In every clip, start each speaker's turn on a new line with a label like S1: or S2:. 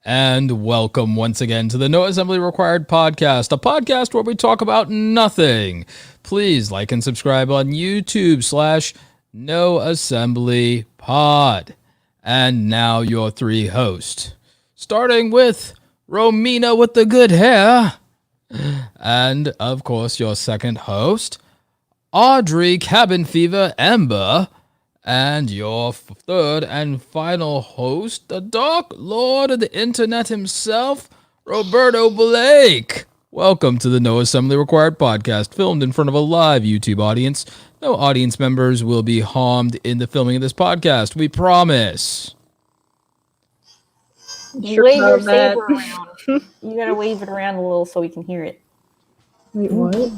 S1: And welcome once again to the No Assembly Required podcast, a podcast where we talk about nothing. Please like and subscribe on YouTube / No Assembly Pod. And now your three hosts, starting with Romina with the good hair, and of course your second host, Audrey Cabin Fever Ember, and your third and final host, the Dark Lord of the Internet himself, Roberto Blake. Welcome to the No Assembly Required podcast, filmed in front of a live YouTube audience. No audience members will be harmed in the filming of this podcast, we promise.
S2: Wave your saber around. You gotta wave it around a little so we can hear it.
S3: Wait, what?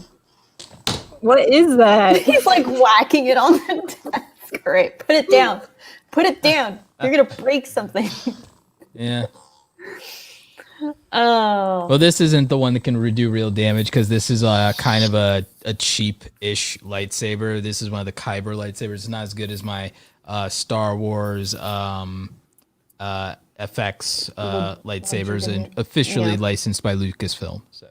S3: What is that?
S2: He's like whacking it on the desk. All right, put it down. Put it down. You're gonna break something.
S1: Yeah.
S2: Oh.
S1: Well, this isn't the one that can do real damage because this is kind of a cheap-ish lightsaber. This is one of the Kyber lightsabers. It's not as good as my Star Wars FX lightsabers, and officially licensed by Lucasfilm. So.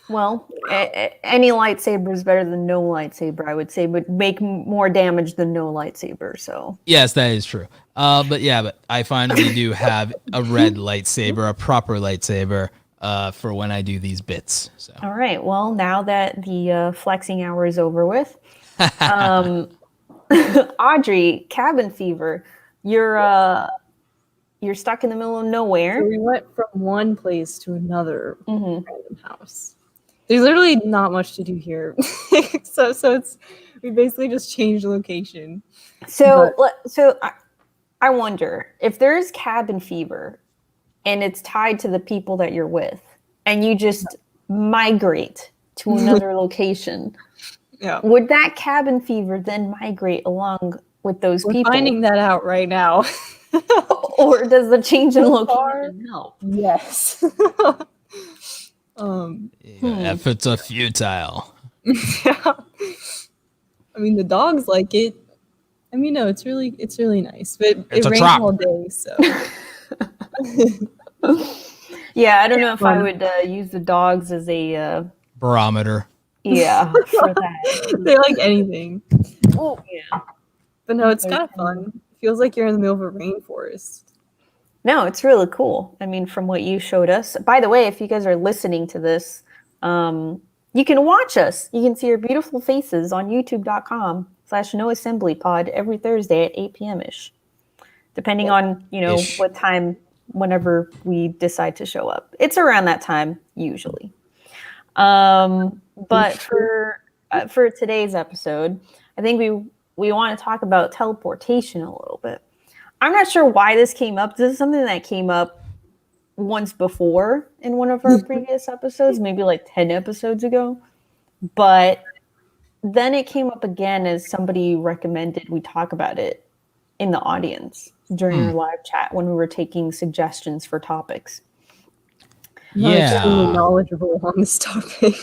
S2: Well, any lightsaber is better than no lightsaber, I would say, but make more damage than no lightsaber. So
S1: yes, that is true. But I finally do have a red lightsaber, a proper lightsaber, for when I do these bits. So.
S2: All right. Well, now that the flexing hour is over with, Audrey, cabin fever, you're stuck in the middle of nowhere.
S3: So we went from one place to another random house. There's literally not much to do here. so we basically just changed location.
S2: So I wonder if there's cabin fever and it's tied to the people that you're with and you just migrate to another location.
S3: Yeah.
S2: Would that cabin fever then migrate along with those
S3: We're
S2: people?
S3: finding that out right now.
S2: Or does the change in location help?
S3: Yes.
S1: Efforts are futile.
S3: Yeah. I mean, the dogs like it. I mean, no, it's really nice, but it rains all day, so.
S2: Yeah, I don't know if I would use the dogs as a
S1: barometer.
S2: Yeah, for that.
S3: They like anything.
S2: Oh yeah.
S3: But no, it's kind of fun. It feels like you're in the middle of a rainforest.
S2: No, it's really cool. I mean, from what you showed us. By the way, if you guys are listening to this, you can watch us. You can see our beautiful faces on youtube.com/noassemblypod every Thursday at 8 p.m.-ish. Depending on, what time, whenever we decide to show up. It's around that time, usually. But for today's episode, I think we want to talk about teleportation a little bit. I'm not sure why this came up. This is something that came up once before in one of our previous episodes, maybe like 10 episodes ago. But then it came up again as somebody recommended we talk about it in the audience during our live chat when we were taking suggestions for topics.
S3: I'm extremely knowledgeable on this topic.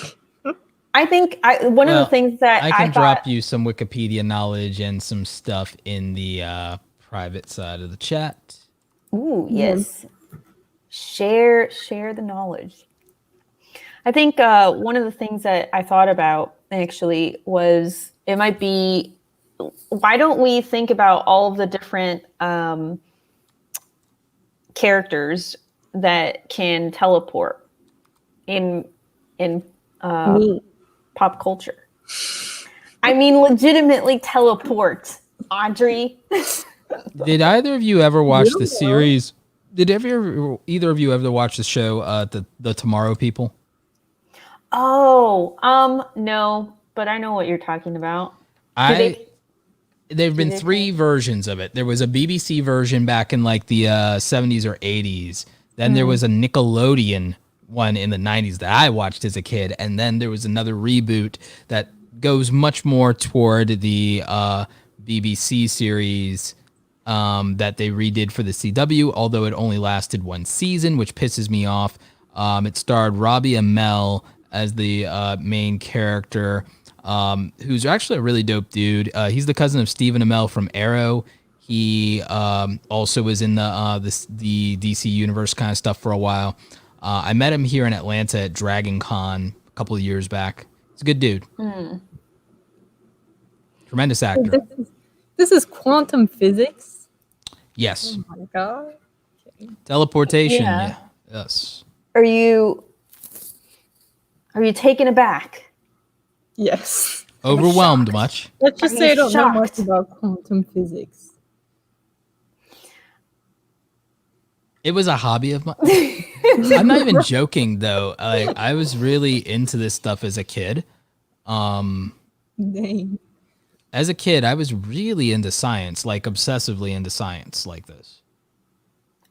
S2: I think one of the things that
S1: I can drop you some Wikipedia knowledge and some stuff in the private side of the chat.
S2: Ooh, yes. Share the knowledge. I think one of the things that I thought about actually was it might be, why don't we think about all of the different characters that can teleport in pop culture? I mean, legitimately teleport, Audrey.
S1: Did either of you ever watch the series? Did either of you ever watch the show, the Tomorrow People?
S2: Oh, no, but I know what you're talking about.
S1: There've been three versions of it. There was a BBC version back in like the 70s or 80s. Then there was a Nickelodeon one in the 90s that I watched as a kid, and then there was another reboot that goes much more toward the BBC series that they redid for the CW, although it only lasted one season, which pisses me off. It starred Robbie Amell as the main character, who's actually a really dope dude. He's the cousin of Stephen Amell from Arrow. He also was in the DC universe kind of stuff for a while. I met him here in Atlanta at Dragon Con a couple of years back. He's a good dude. Tremendous actor.
S3: This is quantum physics.
S1: Yes.
S3: Oh my god. Okay.
S1: Teleportation.
S2: Yeah.
S1: Yeah. Yes.
S2: Are you taken aback?
S3: Yes.
S1: Overwhelmed
S2: shocked.
S1: much.
S3: Let's just
S2: Are
S3: say
S2: you
S3: I don't know much
S2: shocked?
S3: about quantum physics.
S1: It was a hobby of mine. I'm not even joking though. I was really into this stuff as a kid.
S3: Dang.
S1: As a kid, I was really into science, like obsessively into science like this.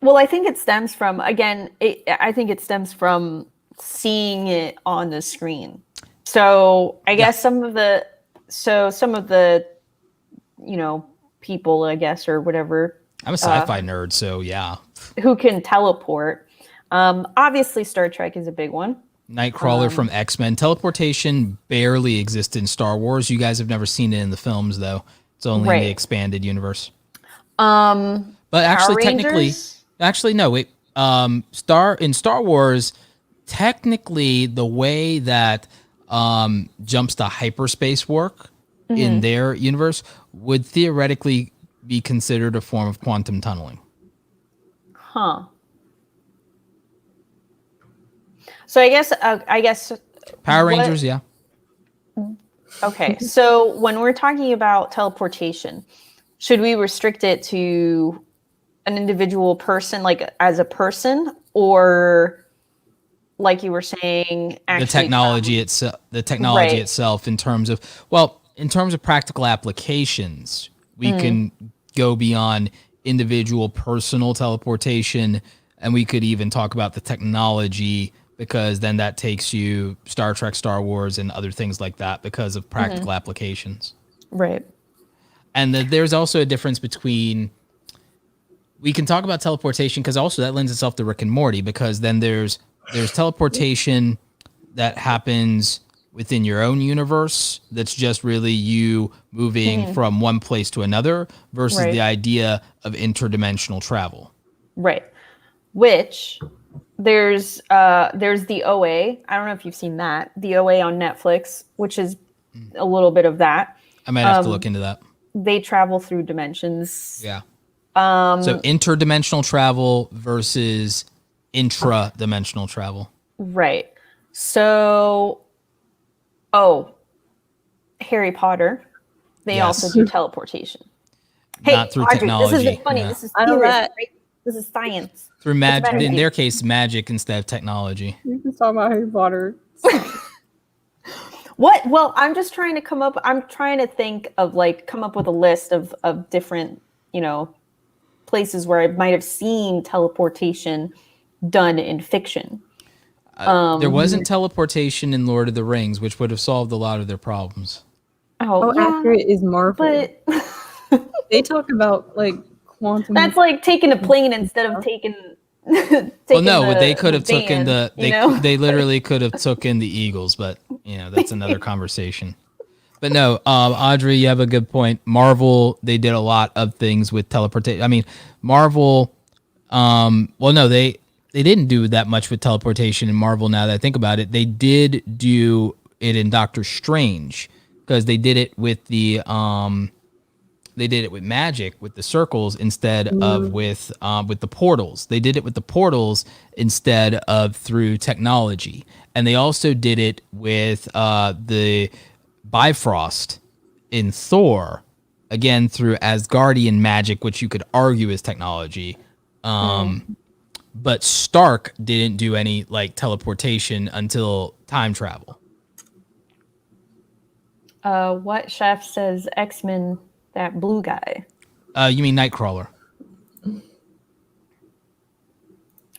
S2: Well, I think it stems from I think it stems from seeing it on the screen. So I guess some of the people, I guess, or whatever,
S1: I'm a sci-fi nerd, so yeah.
S2: who can teleport. Obviously, Star Trek is a big one.
S1: Nightcrawler from X-Men. Teleportation barely exists in Star Wars. You guys have never seen it in the films, though. It's only in the expanded universe.
S2: But
S1: actually, technically, no. Wait. In Star Wars, technically, the way that jumps to hyperspace work in their universe would theoretically be considered a form of quantum tunneling.
S2: Huh. So I guess
S1: Power Rangers, yeah.
S2: Okay, so when we're talking about teleportation, should we restrict it to an individual person, like as a person, or like you were saying, actually
S1: the technology itself, in terms of practical applications, we can go beyond individual personal teleportation, and we could even talk about the technology, because then that takes you Star Trek, Star Wars, and other things like that because of practical applications.
S2: Right.
S1: And there's also a difference between, we can talk about teleportation because also that lends itself to Rick and Morty, because then there's teleportation that happens within your own universe. That's just really you moving from one place to another versus the idea of interdimensional travel.
S2: Right. Which there's the OA. I don't know if you've seen that. The OA on Netflix, which is a little bit of that.
S1: I might have to look into that.
S2: They travel through dimensions.
S1: Yeah. So interdimensional travel versus intra-dimensional travel.
S2: Right. So, Harry Potter. They also do teleportation. Hey,
S1: Not through
S2: Audrey,
S1: technology.
S2: this isn't funny.
S1: Yeah.
S2: This is
S3: I know
S2: theory,
S3: that.
S2: right? This is science.
S1: Through magic. In
S2: magic.
S1: their case, magic instead of technology.
S3: You can talk about Harry Potter.
S2: What? Well, I'm just trying to come up with a list of different, places where I might have seen teleportation done in fiction.
S1: There wasn't teleportation in Lord of the Rings, which would have solved a lot of their problems.
S3: How accurate is Marvel?
S2: But
S3: They talk about like quantum.
S2: that's like taking a plane instead of taking.
S1: Well, no, but they could have taken
S2: band,
S1: they literally could have taken the Eagles, but that's another conversation. But no, Audrey, you have a good point. Marvel, they did a lot of things with teleportation. I mean, Marvel, they didn't do that much with teleportation in Marvel. Now that I think about it, they did do it in Doctor Strange, because they did it with the magic, with the circles instead of with the portals. They did it with the portals instead of through technology, and they also did it with the Bifrost in Thor, again through Asgardian magic, which you could argue is technology. But Stark didn't do any like teleportation until time travel.
S2: What chef says X-Men, that blue guy?
S1: You mean Nightcrawler?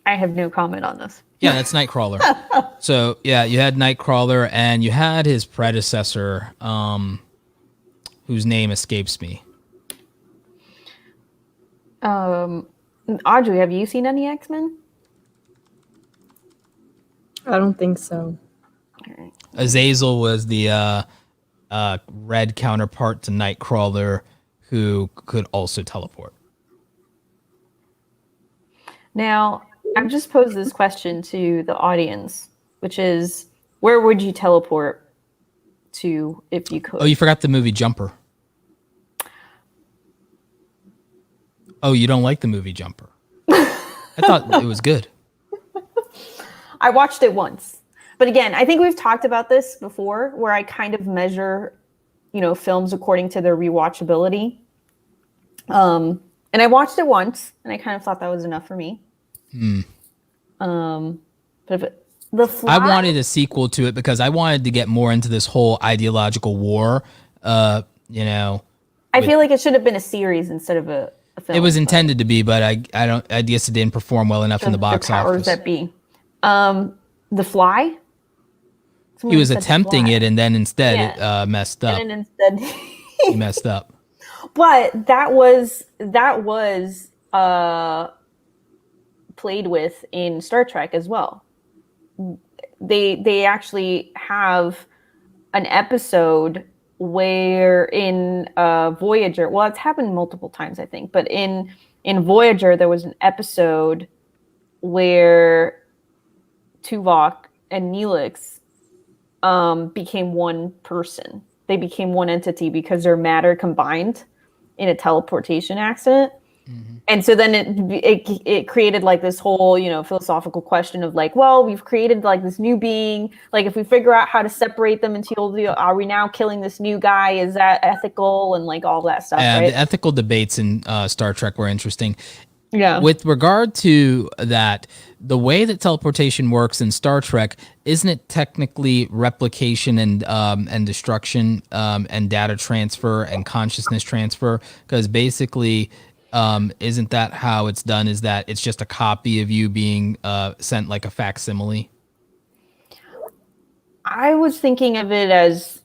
S2: I have no comment on this.
S1: Yeah, that's Nightcrawler. So yeah, you had Nightcrawler, and you had his predecessor, whose name escapes me.
S2: Audrey, have you seen any X-Men?
S3: I don't think so.
S1: Azazel was the red counterpart to Nightcrawler, who could also teleport.
S2: Now, I've just posed this question to the audience, which is, where would you teleport to if you could?
S1: Oh, you forgot the movie Jumper. Oh, you don't like the movie Jumper? I thought it was good.
S2: I watched it once. But again, I think we've talked about this before, where I kind of measure, films according to their rewatchability. And I watched it once, and I kind of thought that was enough for me. But if The Fly,
S1: I wanted a sequel to it because I wanted to get more into this whole ideological war.
S2: I feel like it should have been a series instead of a film.
S1: It was intended to be, but I guess it didn't perform well enough in the box
S2: powers
S1: office.
S2: That be. The Fly.
S1: He was attempting it, and then instead it messed up.
S2: And then instead
S1: he messed up.
S2: But that was played with in Star Trek as well. They actually have an episode where in Voyager, well, it's happened multiple times, I think, but in Voyager, there was an episode where Tuvok and Neelix became one person. They became one entity because their matter combined in a teleportation accident. Mm-hmm. And so then it created like this whole, philosophical question of like, well, we've created like this new being. Like, if we figure out how to separate them are we now killing this new guy? Is that ethical? And like all that stuff, right?
S1: The ethical debates in Star Trek were interesting.
S2: Yeah.
S1: With regard to that, the way that teleportation works in Star Trek, isn't it technically replication and destruction and data transfer and consciousness transfer? Because basically, isn't that how it's done? Is that it's just a copy of you being sent like a facsimile?
S2: I was thinking of it as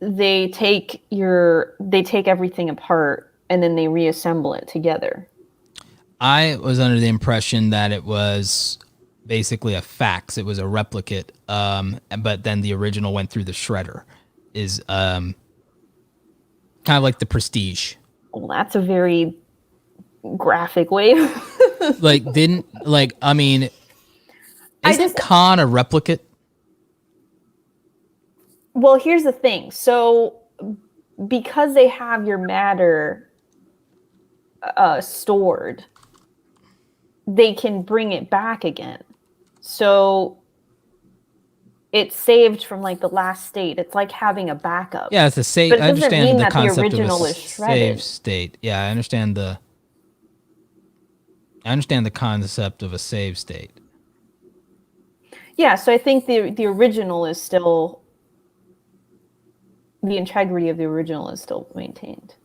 S2: they take everything apart and then they reassemble it together.
S1: I was under the impression that it was basically a fax. It was a replicate, but then the original went through the shredder. Is kind of like the Prestige.
S2: Well, that's a very graphic way.
S1: Isn't Khan a replicate?
S2: Well, here's the thing. So because they have your matter stored, they can bring it back again. So it's saved from like the last state. It's like having a backup.
S1: Yeah, it's a save.
S2: But it
S1: I
S2: doesn't
S1: understand
S2: mean
S1: the
S2: that the
S1: concept
S2: original
S1: of a
S2: is shredded.
S1: save state. Yeah, I understand the concept of a save state.
S2: Yeah, so I think the original is still, the integrity of the original is still maintained.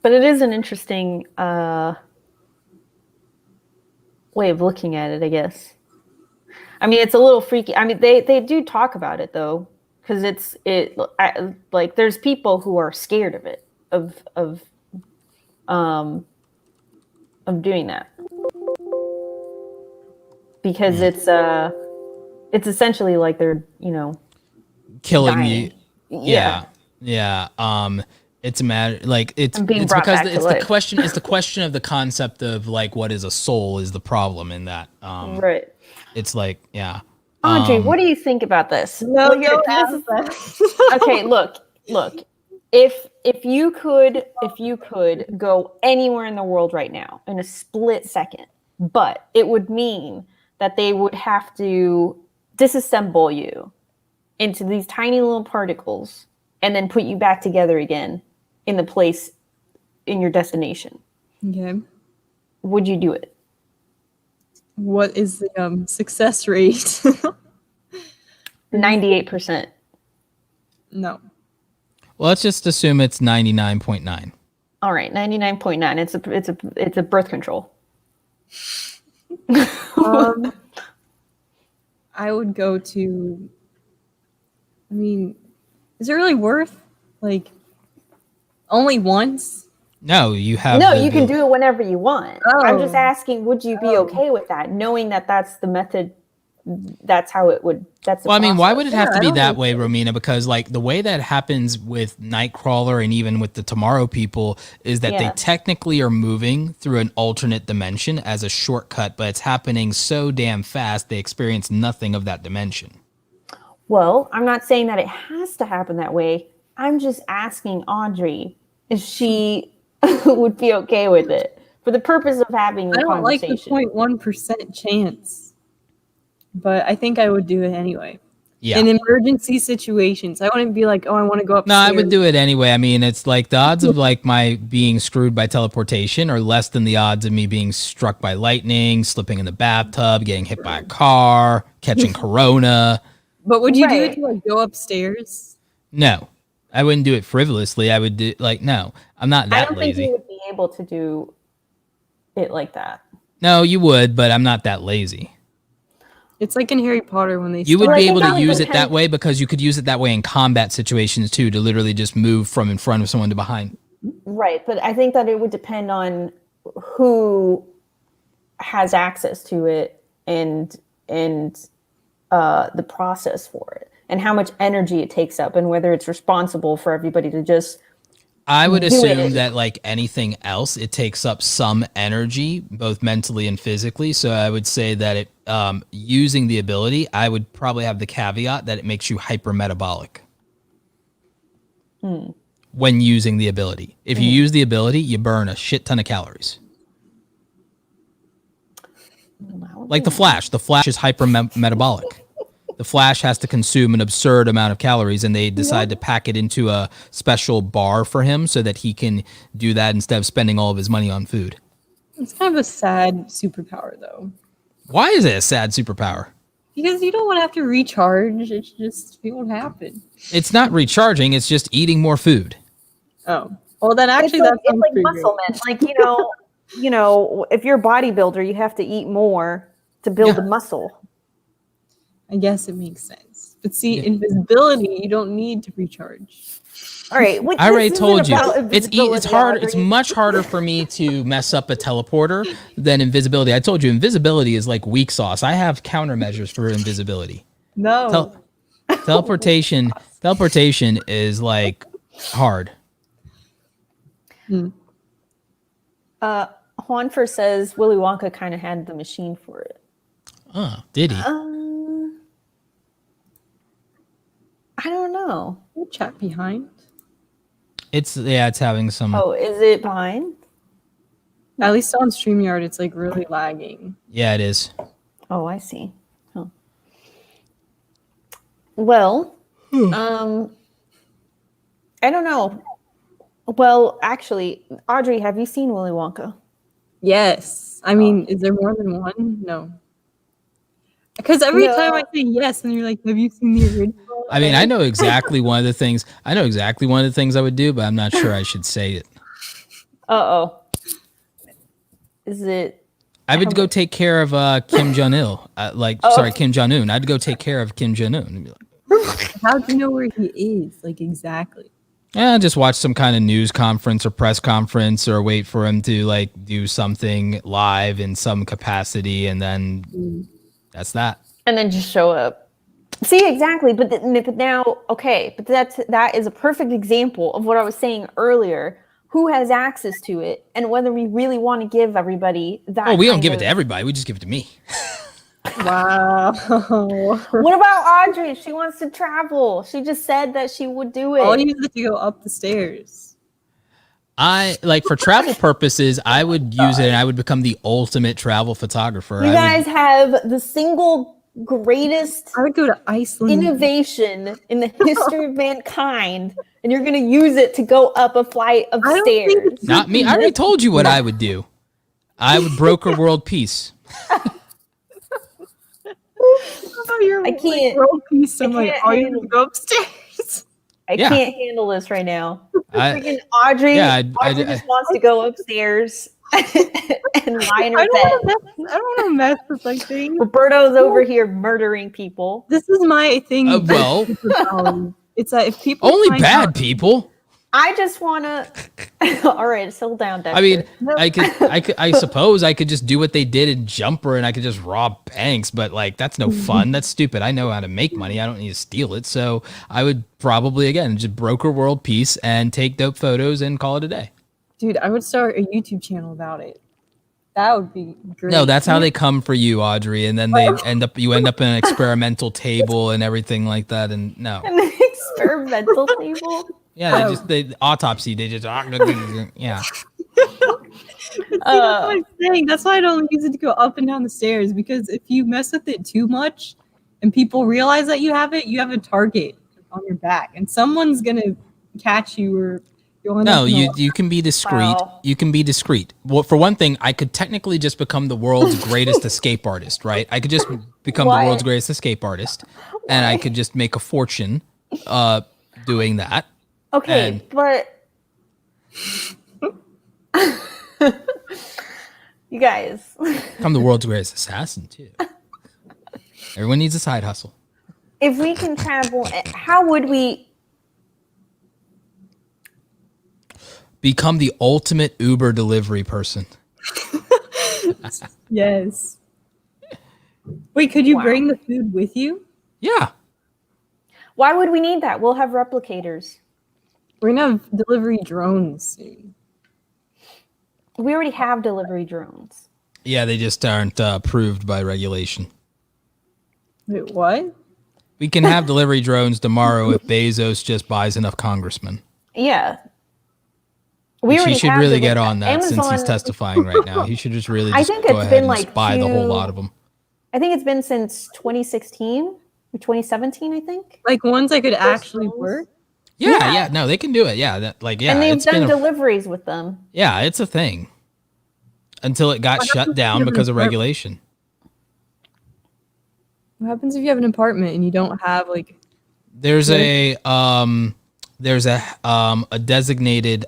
S2: But it is an interesting way of looking at it, I guess. I mean, it's a little freaky. I mean, they do talk about it though, because like there's people who are scared of it, of doing that, because it's essentially like they're
S1: killing
S2: dying.
S1: you. Yeah. It's a matter like it's because it's the question. It's the question of the concept of like what is a soul is the problem in that.
S2: Right.
S1: It's like
S2: Audrey, what do you think about this?
S3: No,
S2: Okay, look. If you could go anywhere in the world right now in a split second, but it would mean that they would have to disassemble you into these tiny little particles and then put you back together again in the place in your destination.
S3: Okay.
S2: Would you do it?
S3: What is the success rate?
S2: 98%.
S3: No.
S1: Well, let's just assume it's 99.9.
S2: All right, 99.9. It's a birth control.
S3: I would go to. I mean, is it really worth like only once?
S1: No, you have.
S2: No, you can do it whenever you want.
S3: Oh.
S2: I'm just asking, would you be okay with that, knowing that that's the method that's how it would. That's the
S1: Well, I mean, why
S2: process.
S1: would it have
S3: Yeah,
S1: to
S3: I
S1: be
S3: don't
S1: that
S3: think
S1: way,
S3: so.
S1: Romina? Because like the way that happens with Nightcrawler and even with the Tomorrow People is that they
S2: Yeah.
S1: technically are moving through an alternate dimension as a shortcut, but it's happening so damn fast they experience nothing of that dimension.
S2: Well, I'm not saying that it has to happen that way. I'm just asking Audrey if she would be okay with it for the purpose of having the
S3: I don't like the
S2: conversation.
S3: 0.1% chance, but I think I would do it anyway.
S1: Yeah.
S3: In emergency situations, I wouldn't be like, oh, I want to go upstairs.
S1: No, I would do it anyway. I mean, it's like the odds of like my being screwed by teleportation are less than the odds of me being struck by lightning, slipping in the bathtub, getting hit by a car, catching corona.
S3: But would you do
S2: Right.
S3: it to like go upstairs?
S1: No, I wouldn't do it frivolously. I would do like, no, I'm not
S2: I
S1: that
S2: don't think
S1: lazy.
S2: you would be able to do it like that.
S1: No, you would, but I'm not that lazy.
S3: It's like in Harry Potter when they
S1: You would
S2: Well, I
S1: be
S2: think
S1: able
S2: that
S1: to
S2: would
S1: use it
S2: depend-
S1: that way because you could use it that way in combat situations too, to literally just move from in front of someone to behind.
S2: Right, but I think that it would depend on who has access to it and the process for it and how much energy it takes up and whether it's responsible for everybody to just
S1: I would
S2: Do
S1: assume
S2: it.
S1: that like anything else, it takes up some energy, both mentally and physically. So I would say that it using the ability, I would probably have the caveat that it makes you hypermetabolic when using the ability. If you use the ability, you burn a shit ton of calories. Like the Flash. The Flash is hypermetabolic. The Flash has to consume an absurd amount of calories, and they decide to pack it into a special bar for him so that he can do that instead of spending all of his money on food.
S3: It's kind of a sad superpower, though,
S1: Why is it a sad superpower?
S3: because you don't want to have to recharge. It won't happen.
S1: It's not recharging, it's just eating more food.
S3: Oh, well, then actually,
S2: it's
S3: that's
S2: like muscle men. Like you know, if you're a bodybuilder, you have to eat more to build
S1: Yeah.
S2: the muscle.
S3: I guess it makes sense. But see,
S1: Yeah.
S3: invisibility, you don't need to recharge.
S2: All right,
S1: I already told you. It's
S2: It's
S1: hard. It's much harder for me to mess up a teleporter than invisibility. I told you invisibility is like weak sauce. I have countermeasures for invisibility.
S3: No.
S1: Teleportation is like hard.
S2: Juanfer says Willy Wonka kind of had the machine for it.
S1: Oh, did he?
S2: I don't know.
S3: Chat behind.
S1: It's having some.
S2: Oh, is it behind?
S3: At least on StreamYard, it's like really lagging.
S1: Yeah, it is.
S2: Oh, I see. Huh. Well, I don't know. Well, actually, Audrey, have you seen Willy Wonka?
S3: Yes. I mean, is there more than one? No. Because every
S2: No.
S3: time I say yes, and you're like, have you seen the original?
S1: I mean, I know exactly one of the things. I would do, but I'm not sure I should say it.
S2: Uh-oh. Is it?
S1: I would go take care of Kim Jong Il. Kim Jong Un. I'd go take care of Kim Jong Un.
S3: How do you know where he is? Like, exactly.
S1: Yeah, just watch some kind of news conference or press conference, or wait for him to like do something live in some capacity, and then that's that.
S2: And then just show up. See, exactly. But now, okay. But that is a perfect example of what I was saying earlier. Who has access to it, and whether we really want to give everybody that.
S1: Oh, we don't
S2: kind
S1: give it
S2: of-
S1: to everybody. We just give it to me.
S3: Wow.
S2: What about Audrey? She wants to travel. She just said that she would do it.
S3: All you have to go up the stairs.
S1: I like for travel purposes, I would use it, and I would become the ultimate travel photographer.
S2: You guys have the single greatest
S3: I would go to Iceland.
S2: innovation in the history of mankind, and you're going to use it to go up a flight of
S3: I don't think
S2: stairs.
S3: it's
S1: Not me. I already told you what I would do. I would broker world peace.
S2: I can't-
S3: World peace. I'm
S2: I
S3: like,
S2: can't
S3: all you have
S2: handle-
S3: to go upstairs.
S2: I
S1: Yeah.
S2: can't handle this right now.
S1: I,
S2: Freaking Audrey,
S1: Yeah,
S2: Audrey just wants to go upstairs and lie in her
S3: I
S2: bed.
S3: don't want to mess with like things.
S2: Roberto's over here murdering people.
S3: This is my thing.
S1: well,
S3: It's that if people
S1: only
S3: find
S1: bad
S3: out-
S1: people.
S2: I just want to. All right, settle down, Dexter.
S1: I mean, I suppose I could just do what they did in Jumper and I could just rob banks, but like, that's no fun. That's stupid. I know how to make money. I don't need to steal it. So I would probably, again, just broker world peace and take dope photos and call it a day.
S3: Dude, I would start a YouTube channel about it. That would be great.
S1: No, that's how they come for you, Audrey. And then you end up in an experimental table and everything like that. And no.
S2: An experimental table?
S1: Yeah, they autopsy. They just, yeah.
S3: That's what I'm saying. That's why I don't use it to go up and down the stairs, because if you mess with it too much and people realize that you have a target on your back and someone's going to catch you or
S1: no, you can be discreet. Wow. You can be discreet. Well, for one thing, I could technically just become the world's greatest escape artist, right? I could just become the world's greatest escape artist, and I could just make a fortune doing that.
S2: Okay, but you guys,
S1: I'm the world's greatest assassin too. Everyone needs a side hustle.
S2: If we can travel, how would we
S1: become the ultimate Uber delivery person?
S3: Yes. Wait, could you bring the food with you?
S1: Yeah.
S2: Why would we need that? We'll have replicators.
S3: We're gonna have delivery drones soon.
S2: We already have delivery drones.
S1: Yeah, they just aren't approved by regulation.
S3: Wait, what?
S1: We can have delivery drones tomorrow if Bezos just buys enough congressmen.
S2: Yeah.
S1: He should really get on that Amazon, since he's testifying right now. He should just really just go ahead and just buy the whole lot of them.
S2: I think it's been since 2016 or 2017, I think.
S3: Like ones that could actually work?
S1: Yeah. No, they can do it. Yeah,
S2: and they've done deliveries with them.
S1: Yeah, it's a thing. Until it got shut down because of regulation.
S3: What happens if you have an apartment and you don't have like?
S1: There's a designated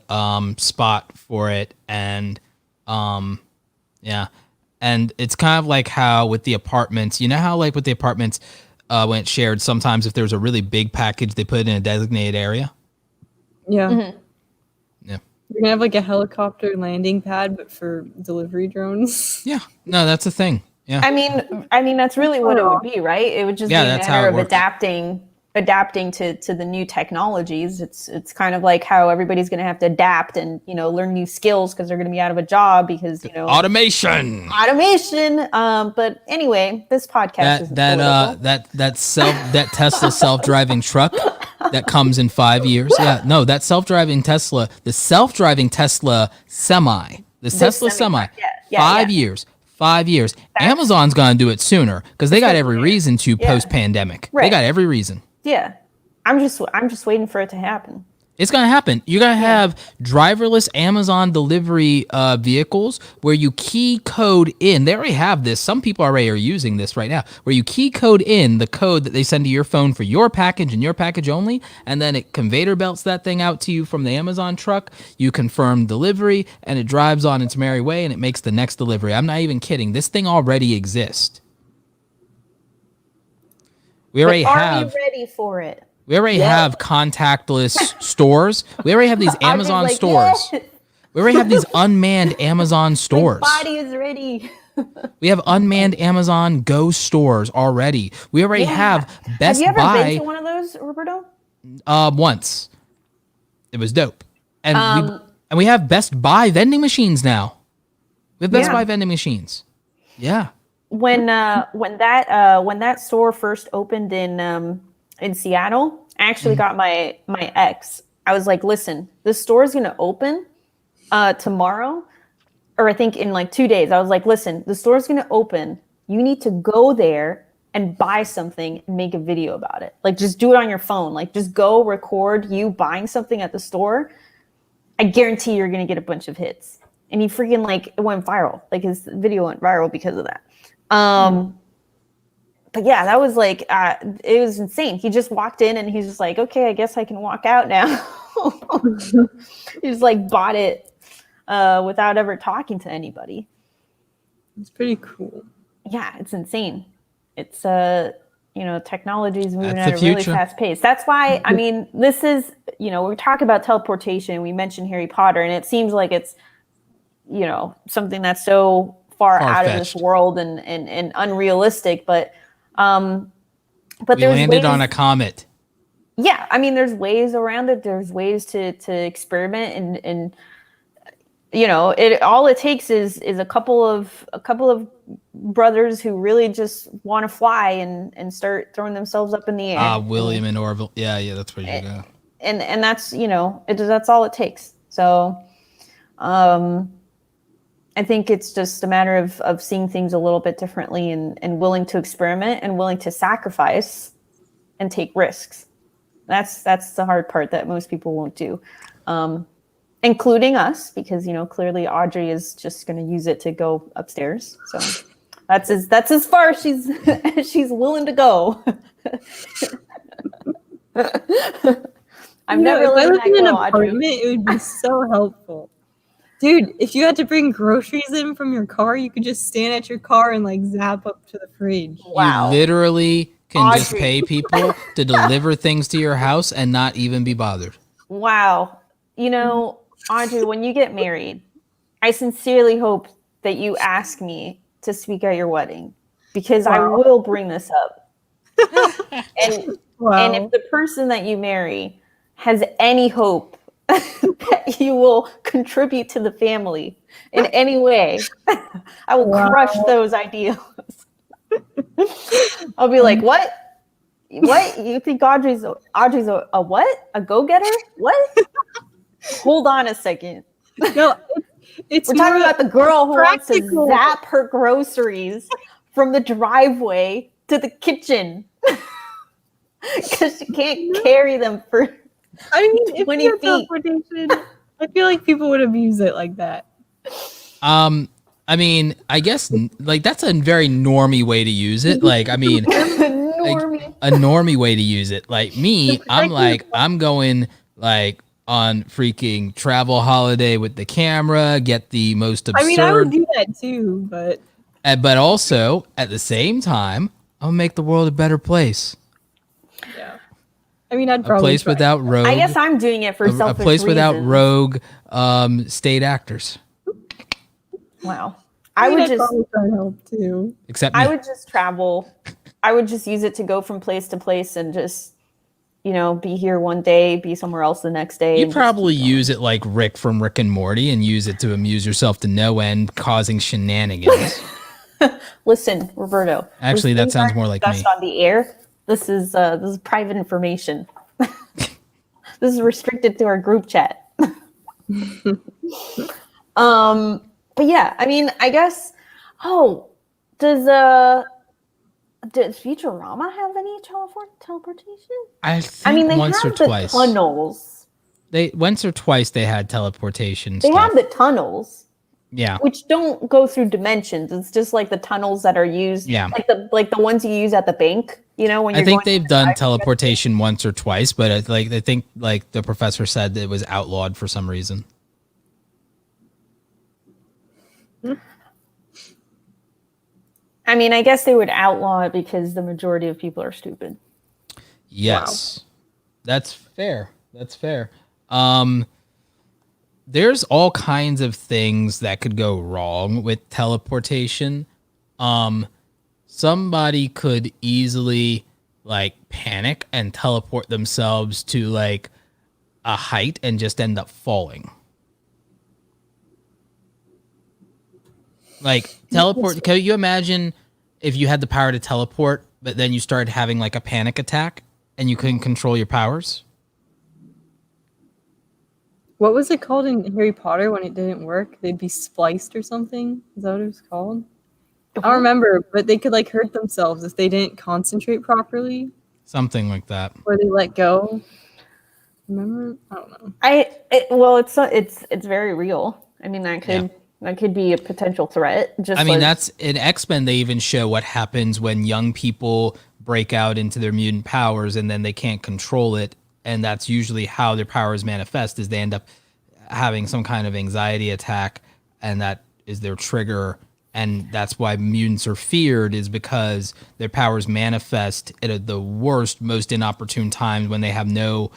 S1: spot for it, and yeah, and it's kind of like how with the apartments, you know how like with the apartments when it's shared, sometimes if there's a really big package, they put it in a designated area.
S3: Yeah.
S2: Mm-hmm.
S1: Yeah.
S3: You're gonna have like a helicopter landing pad, but for delivery drones.
S1: Yeah. No, that's a thing. Yeah.
S2: I mean that's really what it would be, right? It would just be a matter of adapting to the new technologies. It's kind of like how everybody's going to have to adapt and learn new skills because they're going to be out of a job because automation. But anyway, this podcast that
S1: Tesla self-driving truck that comes in 5 years. Yeah, no, that self-driving Tesla, the self-driving Tesla semi, the Tesla semi. 5 years. 5 years. Amazon's gonna do it sooner because they got every reason to post-pandemic. Right. They got every reason.
S2: Yeah, I'm just waiting for it to happen.
S1: It's gonna happen. You're gonna have driverless Amazon delivery vehicles where you key code in. They already have this. Some people already are using this right now, where you key code in the code that they send to your phone for your package and your package only, and then it conveyor belts that thing out to you from the Amazon truck. You confirm delivery, and it drives on its merry way, and it makes the next delivery. I'm not even kidding. This thing already exists. Are
S2: we ready for it?
S1: We already have contactless stores. We already have these Amazon stores. Yes. We already have these unmanned Amazon stores.
S2: My body is ready.
S1: We have unmanned Amazon Go stores already. We already have Best Buy.
S2: Have you ever been to one of those, Roberto?
S1: Once. It was dope. And we have Best Buy vending machines now. We have Best Buy vending machines. Yeah.
S2: When that store first opened in Seattle, I actually got my ex. I was like, listen, this store is going to open tomorrow, or I think in like 2 days. I was like, listen, the store is going to open. You need to go there and buy something and make a video about it. Like, just do it on your phone. Like, just go record you buying something at the store. I guarantee you're going to get a bunch of hits. And he freaking it went viral. Like, his video went viral because of that. But yeah, that was it was insane. He just walked in and he's just like, okay, I guess I can walk out now. He just bought it without ever talking to anybody.
S3: It's pretty cool.
S2: Yeah, it's insane. It's technology is moving
S1: That's
S2: at
S1: the
S2: a really
S1: future.
S2: fast pace. That's why, I mean, this is, we talk about teleportation, we mentioned Harry Potter, and it seems like it's, something that's so far out of this
S1: Far-fetched.
S2: world and unrealistic, but
S1: We
S2: there's
S1: landed
S2: ways,
S1: on a comet.
S2: yeah, I mean, there's ways around it. There's ways to experiment and all it takes is a couple of brothers who really just want to fly and start throwing themselves up in the air.
S1: William and Orville. Yeah, that's where you go.
S2: And that's that's all it takes. So I think it's just a matter of seeing things a little bit differently and willing to experiment and willing to sacrifice and take risks. That's the hard part that most people won't do, including us, because clearly Audrey is just going to use it to go upstairs. So that's as far as she's willing to go. I'm never
S3: if I
S2: letting
S3: lived
S2: that
S3: in an
S2: go, Audrey.
S3: apartment, it would be so helpful. Dude, if you had to bring groceries in from your car, you could just stand at your car and like zap up to the fridge.
S2: Wow.
S1: You literally can just
S2: Audrey.
S1: pay people to deliver things to your house and not even be bothered.
S2: Wow. Audrey, when you get married, I sincerely hope that you ask me to speak at your wedding, because I will bring this up. And if the person that you marry has any hope that you will contribute to the family in any way, I will crush those ideals. I'll be like, what? You think Audrey's a what? A go-getter? What? Hold on a second.
S3: No, we're
S2: talking about the girl who wants to
S3: practical.
S2: zap her groceries from the driveway to the kitchen because she can't carry them for 20 feet.
S3: Teleportation, I feel like people would abuse it like that.
S1: I mean, I guess like that's a very normie way to use it. Like, I mean,
S2: Normie.
S1: a normie way to use it. Like me, I'm going like on freaking travel holiday with the camera, get the most absurd.
S3: I mean, I would do that too,
S1: but also at the same time, I'll make the world a better place.
S3: Yeah. I mean, I'd
S1: A
S3: probably
S1: place
S3: try.
S1: without rogue.
S2: I guess I'm doing it for
S1: a
S2: selfish
S1: place without
S2: reasons.
S1: rogue state actors.
S2: Wow.
S3: I
S2: would
S3: I'd
S2: just
S3: probably try to help too.
S1: Except me.
S2: I would just travel. I would just use it to go from place to place and just, be here one day, be somewhere else the next day.
S1: You
S2: and
S1: probably use it like Rick from Rick and Morty and use it to amuse yourself to no end, causing shenanigans.
S2: Listen, Roberto.
S1: Actually,
S2: these
S1: that
S2: things
S1: sounds
S2: aren't
S1: more like
S2: discussed
S1: me.
S2: on the air. This is private information. This is restricted to our group chat. But yeah, I mean, I guess. Oh, does Futurama have any teleportation?
S1: I mean,
S2: they
S1: once
S2: have
S1: or
S2: the
S1: twice.
S2: tunnels.
S1: Once or twice they had teleportation
S2: They
S1: stuff.
S2: have the tunnels,
S1: Yeah.
S2: which don't go through dimensions. It's just like the tunnels that are used.
S1: Yeah.
S2: Like the ones you use at the bank. When
S1: I
S2: you're
S1: think
S2: going
S1: they've
S2: to the
S1: done
S2: drive-thru.
S1: teleportation once or twice, but I think like the professor said that it was outlawed for some reason.
S2: I mean, I guess they would outlaw it because the majority of people are stupid.
S1: Yes. That's fair. That's fair. There's all kinds of things that could go wrong with teleportation. Somebody could easily like panic and teleport themselves to like a height and just end up falling. Like teleport. Can you imagine if you had the power to teleport, but then you started having like a panic attack and you couldn't control your powers?
S3: What was it called in Harry Potter when it didn't work? They'd be spliced or something? Is that what it was called? I don't remember, but they could like hurt themselves if they didn't concentrate properly.
S1: Something like that.
S3: Or they let go. Remember? I don't know.
S2: It's very real. I mean, that could be a potential threat.
S1: That's in X-Men. They even show what happens when young people break out into their mutant powers and then they can't control it. And that's usually how their powers manifest, is they end up having some kind of anxiety attack, and that is their trigger, and that's why mutants are feared, is because their powers manifest at the worst, most inopportune times when they have no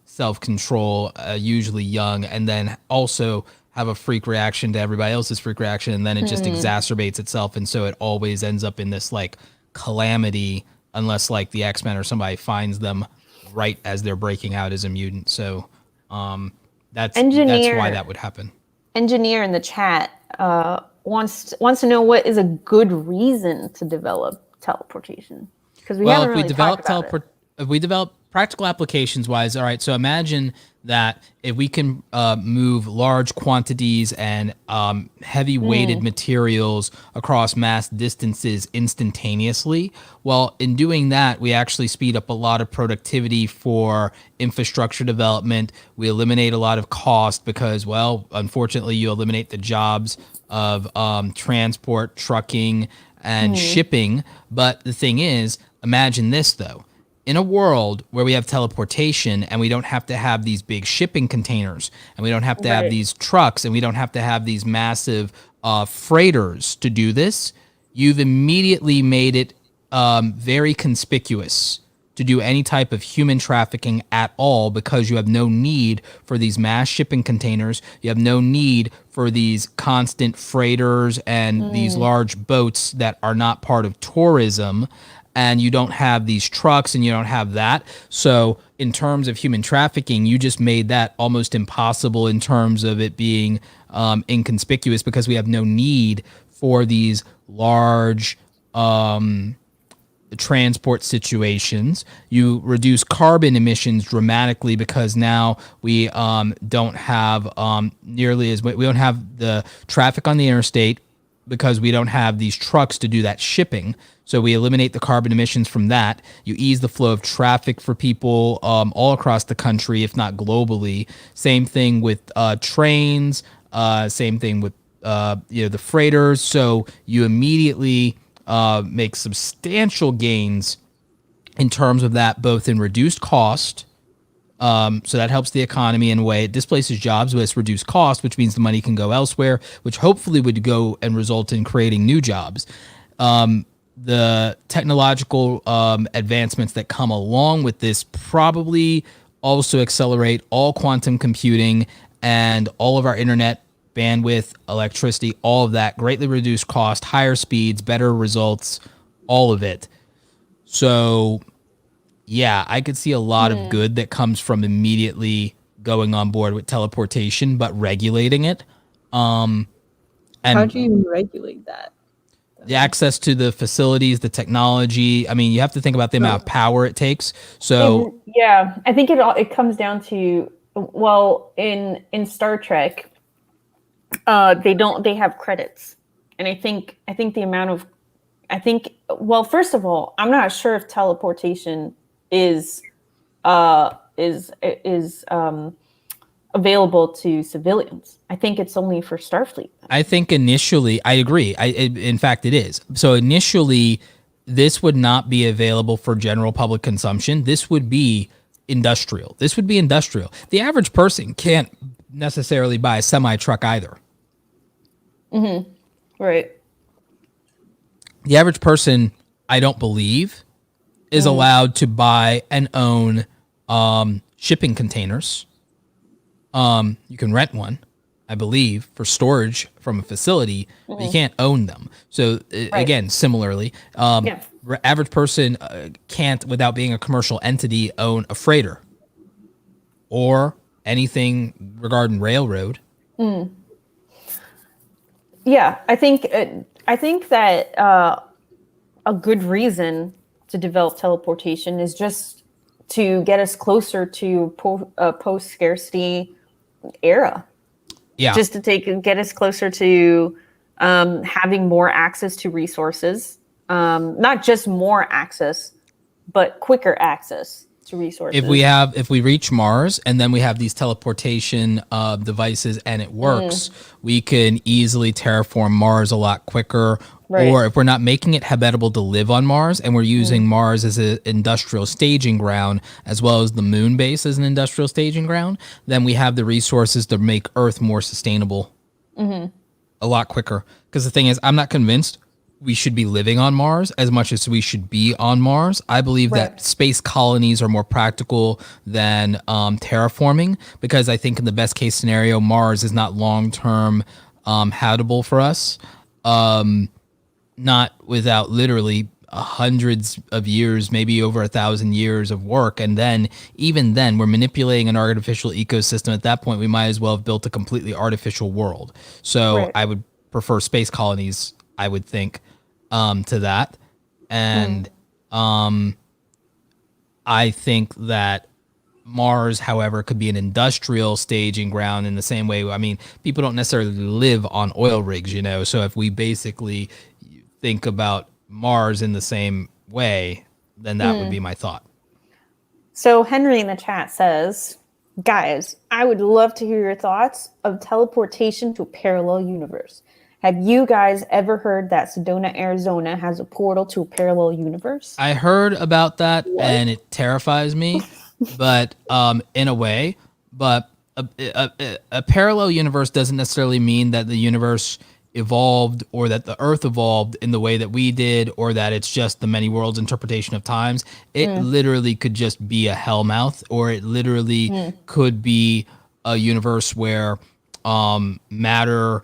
S1: self-control, usually young, and then also have a freak reaction to everybody else's freak reaction, and then it just exacerbates itself, and so it always ends up in this like calamity, unless like the X-Men or somebody finds them right as they're breaking out as a mutant. So that's why that would happen.
S2: Engineer in the chat wants to know what is a good reason to develop teleportation, because haven't really talked about it.
S1: If we develop practical applications wise, all right, so imagine that if we can move large quantities and heavy weighted materials across mass distances instantaneously, well, in doing that, we actually speed up a lot of productivity for infrastructure development. We eliminate a lot of cost because, well, unfortunately, you eliminate the jobs of transport, trucking, and shipping. But the thing is, imagine this, though. In a world where we have teleportation and we don't have to have these big shipping containers, and we don't have to have these trucks, and we don't have to have these massive freighters to do this, you've immediately made it very conspicuous to do any type of human trafficking at all, because you have no need for these mass shipping containers. You have no need for these constant freighters and these large boats that are not part of tourism. And you don't have these trucks, and you don't have that. So in terms of human trafficking, you just made that almost impossible in terms of it being inconspicuous, because we have no need for these large transport situations. You reduce carbon emissions dramatically, because now we don't have nearly as we don't have the traffic on the interstate, because we don't have these trucks to do that shipping. So we eliminate the carbon emissions from that. You ease the flow of traffic for people all across the country, if not globally. Same thing with trains. Same thing with the freighters. So you immediately make substantial gains in terms of that, both in reduced cost. So that helps the economy in a way. It displaces jobs, but it's reduced cost, which means the money can go elsewhere, which hopefully would go and result in creating new jobs. The technological advancements that come along with this probably also accelerate all quantum computing and all of our internet bandwidth, electricity, all of that, greatly reduced cost, higher speeds, better results, all of it. So yeah, I could see a lot of good that comes from immediately going on board with teleportation, but regulating it. And
S3: how do you even regulate that?
S1: The access to the facilities, the technology. I mean, you have to think about the amount of power it takes. So
S2: I think it comes down to, well, in Star Trek, they have credits, and I think the amount of, well, first of all, I'm not sure if teleportation is available to civilians. I think it's only for Starfleet.
S1: I think initially, I agree. In fact, it is. So initially, this would not be available for general public consumption. This would be industrial. The average person can't necessarily buy a semi-truck either.
S2: Mm-hmm. Right.
S1: The average person, I don't believe, is allowed to buy and own shipping containers. You can rent one, I believe, for storage from a facility, but you can't own them. So again, similarly, average person can't, without being a commercial entity, own a freighter or anything regarding railroad.
S2: Yeah, I think that a good reason to develop teleportation is just to get us closer to post-scarcity era.
S1: Yeah.
S2: Just to get us closer to having more access to resources, not just more access, but quicker access to resources.
S1: If we reach Mars and then we have these teleportation devices and it works, we can easily terraform Mars a lot quicker. Right. Or if we're not making it habitable to live on Mars and we're using Mars as an industrial staging ground, as well as the moon base as an industrial staging ground, then we have the resources to make Earth more sustainable. a lot quicker. Because the thing is, I'm not convinced we should be living on Mars as much as we should be on Mars. I believe that space colonies are more practical than terraforming, because I think in the best case scenario, Mars is not long-term habitable for us. Not without literally hundreds of years, maybe over 1,000 years of work. And then even then we're manipulating an artificial ecosystem. At that point, we might as well have built a completely artificial world. So I would prefer space colonies, I would think, to that. And I think that Mars, however, could be an industrial staging ground in the same way. I mean, people don't necessarily live on oil rigs, you know. So if we basically think about Mars in the same way, then that would be my thought.
S2: So Henry in the chat says, guys, I would love to hear your thoughts of teleportation to a parallel universe. Have you guys ever heard that Sedona, Arizona has a portal to a parallel universe?
S1: I heard about that, and it terrifies me, but in a way. But a parallel universe doesn't necessarily mean that the universe evolved or that the Earth evolved in the way that we did, or that it's just the many worlds interpretation of times. It literally could just be a hellmouth, or it literally could be a universe where matter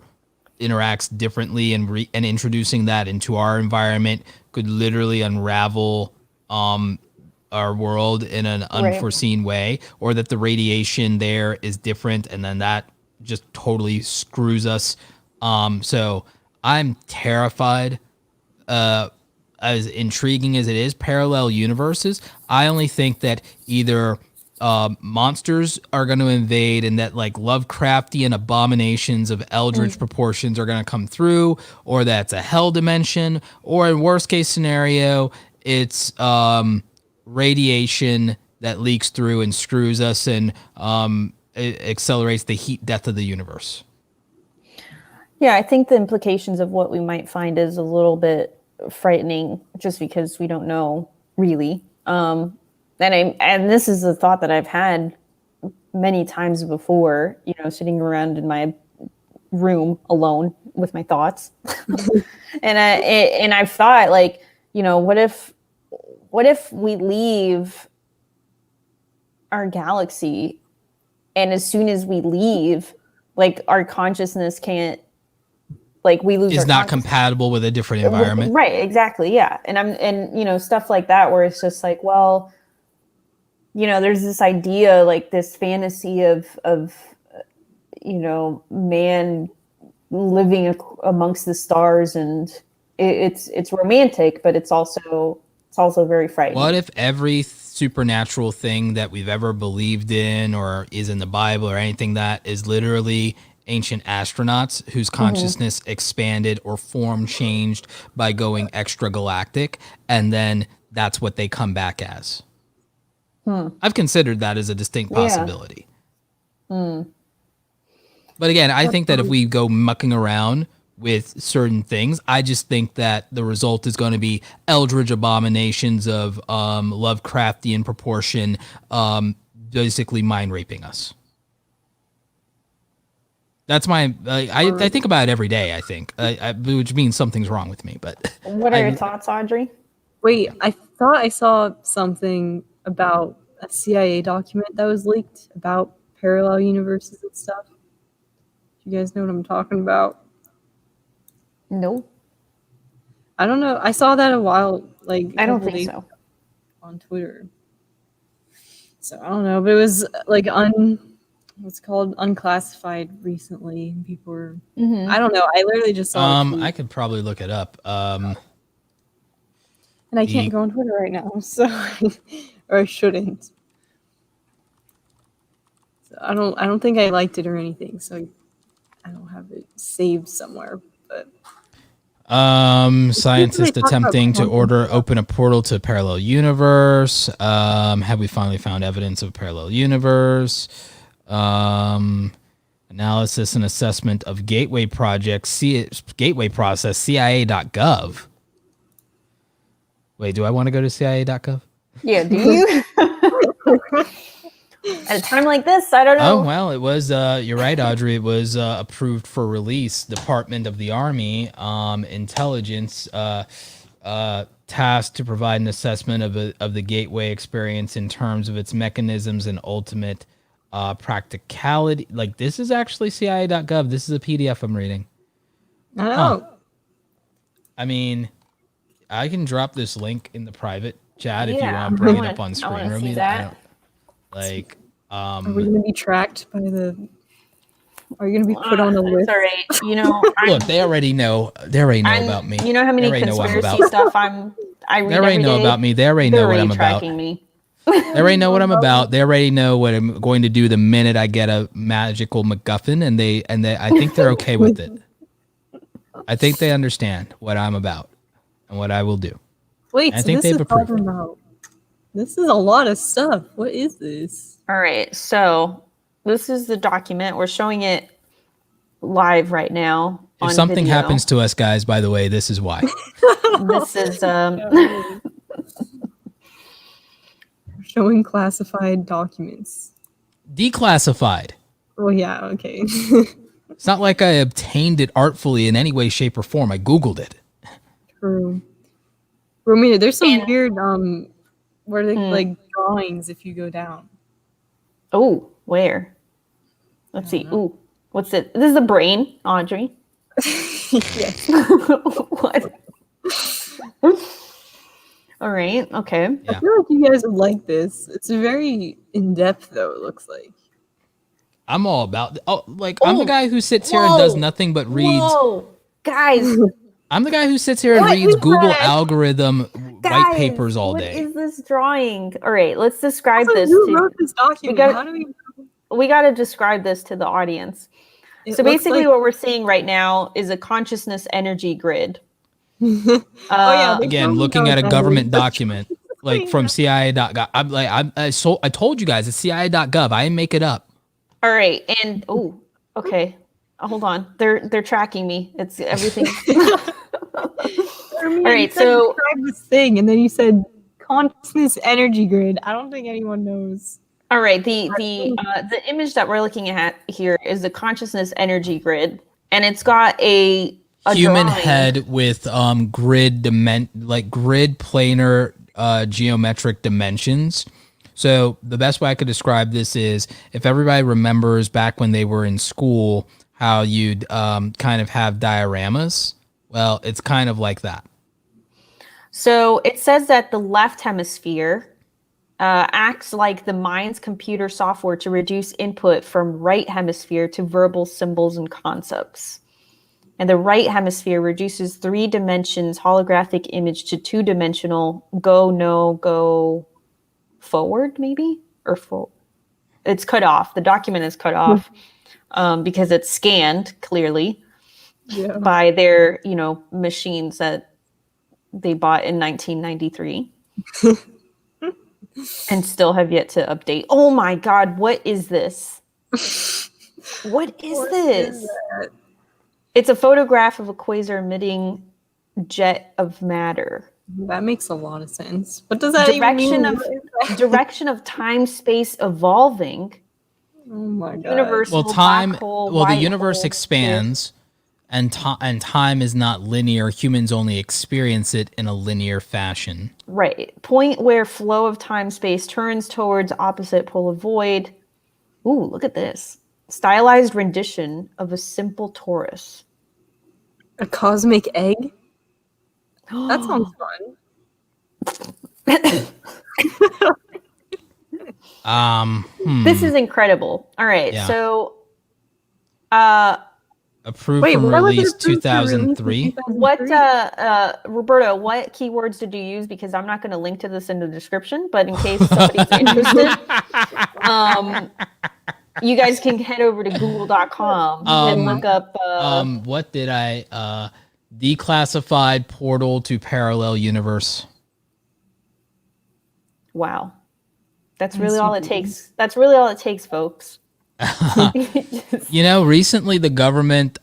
S1: interacts differently, and introducing that into our environment could literally unravel our world in an unforeseen way, or that the radiation there is different, and then that just totally screws us. So I'm terrified, as intriguing as it is, parallel universes. I only think that either monsters are going to invade, and that like Lovecraftian abominations of eldritch proportions are going to come through, or that's a hell dimension, or in worst case scenario, it's radiation that leaks through and screws us, and it accelerates the heat death of the universe.
S2: Yeah, I think the implications of what we might find is a little bit frightening, just because we don't know really. And this is a thought that I've had many times before, you know, sitting around in my room alone with my thoughts. and I've thought, like, you know, what if we leave our galaxy, and as soon as we leave, like, our consciousness can't, like, we lose.
S1: Is not compatible with a different environment.
S2: Right, exactly. Yeah. And you know, stuff like that, where it's just like, well, you know, there's this idea, like this fantasy of you know, man living amongst the stars, and it's romantic, but it's also very frightening.
S1: What if every supernatural thing that we've ever believed in, or is in the Bible, or anything, that is literally ancient astronauts whose consciousness expanded or form changed by going extragalactic, and then that's what they come back as? I've considered that as a distinct possibility. But again, I think that if we go mucking around with certain things, I just think that the result is going to be eldritch abominations of Lovecraftian proportion, basically mind raping us. That's my. I think about it every day. I think, which means something's wrong with me. But
S2: what are your thoughts, Audrey?
S3: Wait, I thought I saw something about a CIA document that was leaked about parallel universes and stuff. You guys know what I'm talking about?
S2: No.
S3: I don't know. I saw that a while, like,
S2: I don't think so.
S3: On Twitter. So I don't know, but it was like what's called unclassified recently, and people were I don't know, I literally just saw a tweet.
S1: I could probably look it up.
S3: And I can't go on Twitter right now, so or I shouldn't. So I don't think I liked it or anything, so I don't have it saved somewhere, but
S1: scientists attempting to open a portal to a parallel universe. Have we finally found evidence of a parallel universe? Analysis and assessment of gateway projects, gateway process, CIA.gov. Wait, do I want to go to CIA.gov?
S2: Yeah, do you? At a time like this, I don't know.
S1: Oh, well, it was, you're right, Audrey. It was approved for release. Department of the Army Intelligence tasked to provide an assessment of the gateway experience in terms of its mechanisms and ultimate practicality. Like, this is actually CIA.gov. This is a PDF I'm reading.
S3: I know.
S1: I mean, I can drop this link in the private chat if you
S2: Yeah,
S1: want to bring
S2: I
S1: it up on
S2: wanna
S1: screen.
S2: see
S1: Romina.
S2: that.
S3: Are we going to be tracked by the? Are you going to be put on a list?
S2: It's all right. You know,
S1: look, they already know. They already know about me.
S2: You know how many
S1: They already know what I'm
S2: conspiracy
S1: about.
S2: stuff I read
S1: They already
S2: every
S1: know
S2: day?
S1: about me. They already
S2: They're
S1: know what I'm about.
S2: tracking me.
S1: They already know what I'm about. They already know what I'm going to do the minute I get a magical MacGuffin, and they I think they're okay with it. I think they understand what I'm about and what I will do.
S3: Wait,
S1: I
S3: so
S1: think
S3: this
S1: they've
S3: is
S1: approved.
S3: talking about. This is a lot of stuff. What is this?
S2: All right, so this is the document. We're showing it live right now.
S1: If
S2: on
S1: something
S2: video.
S1: happens to us, guys, by the way, this is why.
S2: This is
S3: Showing classified documents.
S1: Declassified.
S3: Oh yeah, okay.
S1: It's not like I obtained it artfully in any way, shape, or form. I Googled it.
S3: True. Romina, there's some
S2: And-
S3: weird where they like drawings if you go down.
S2: oh, where? Let's see. Ooh, what's it? This is the brain, Audrey.
S3: Yes.
S2: What? All right. Okay.
S1: Yeah.
S3: I feel like you guys would like this. It's very in depth though, it looks like.
S1: I'm all about. I'm the
S2: Oh,
S1: guy who sits here and does
S2: whoa,
S1: nothing but reads.
S2: Whoa, guys.
S1: I'm the guy who sits here and
S2: What
S1: reads
S2: is
S1: Google
S2: that?
S1: algorithm white
S2: Guys,
S1: papers all
S2: what
S1: day.
S2: is this drawing? All right, let's describe
S3: Also,
S2: this.
S3: who wrote this document?
S2: gotta-
S3: How do we
S2: We got to describe this to the audience.
S3: It
S2: So
S3: looks
S2: basically,
S3: like-
S2: what we're seeing right now is a consciousness energy grid.
S3: Oh yeah, they
S1: Again,
S3: told me
S1: looking
S3: how
S1: at a
S3: that
S1: government
S3: is.
S1: document, like from CIA.gov. I'm like, I told you guys, it's CIA.gov. I didn't make it up.
S2: All right, and oh, okay, hold on. They're tracking me. It's everything.
S3: All
S2: right, so-
S3: describe this thing, and then you said consciousness energy grid. I don't think anyone knows.
S2: All right, the image that we're looking at here is the consciousness energy grid, and it's got a
S1: Human
S2: drawing.
S1: head with grid planar geometric dimensions. So the best way I could describe this is if everybody remembers back when they were in school how you'd kind of have dioramas. Well, it's kind of like that.
S2: So it says that the left hemisphere acts like the mind's computer software to reduce input from right hemisphere to verbal symbols and concepts. And the right hemisphere reduces 3 dimensions holographic image to 2-dimensional go, no, go forward, maybe? Or it's cut off. The document is cut off because it's scanned clearly
S3: Yeah.
S2: by their, machines that they bought in 1993 and still have yet to update. Oh my God, what is this? What is this? It's a photograph of a quasar emitting jet of matter.
S3: That makes a lot of sense. What does that even mean?
S2: Direction of time space evolving.
S3: Oh my god.
S2: Universal
S1: Well, time.
S2: black hole,
S1: Well, the
S2: white
S1: universe
S2: hole,
S1: expands, and time is not linear. Humans only experience it in a linear fashion.
S2: Right. Point where flow of time space turns towards opposite pole of void. Ooh, look at this. Stylized rendition of a simple torus.
S3: A cosmic egg? That sounds fun.
S2: This is incredible. All right.
S1: Yeah.
S2: So
S1: Approved from
S3: why was it
S1: release
S3: approved for release in
S1: 2003.
S3: 2003?
S2: Roberto, what keywords did you use? Because I'm not going to link to this in the description, but in case somebody's interested, you guys can head over to google.com and look up.
S1: What did I declassified portal to parallel universe?
S2: Wow. That's really all it takes. That's really all it takes, folks.
S1: Recently the government,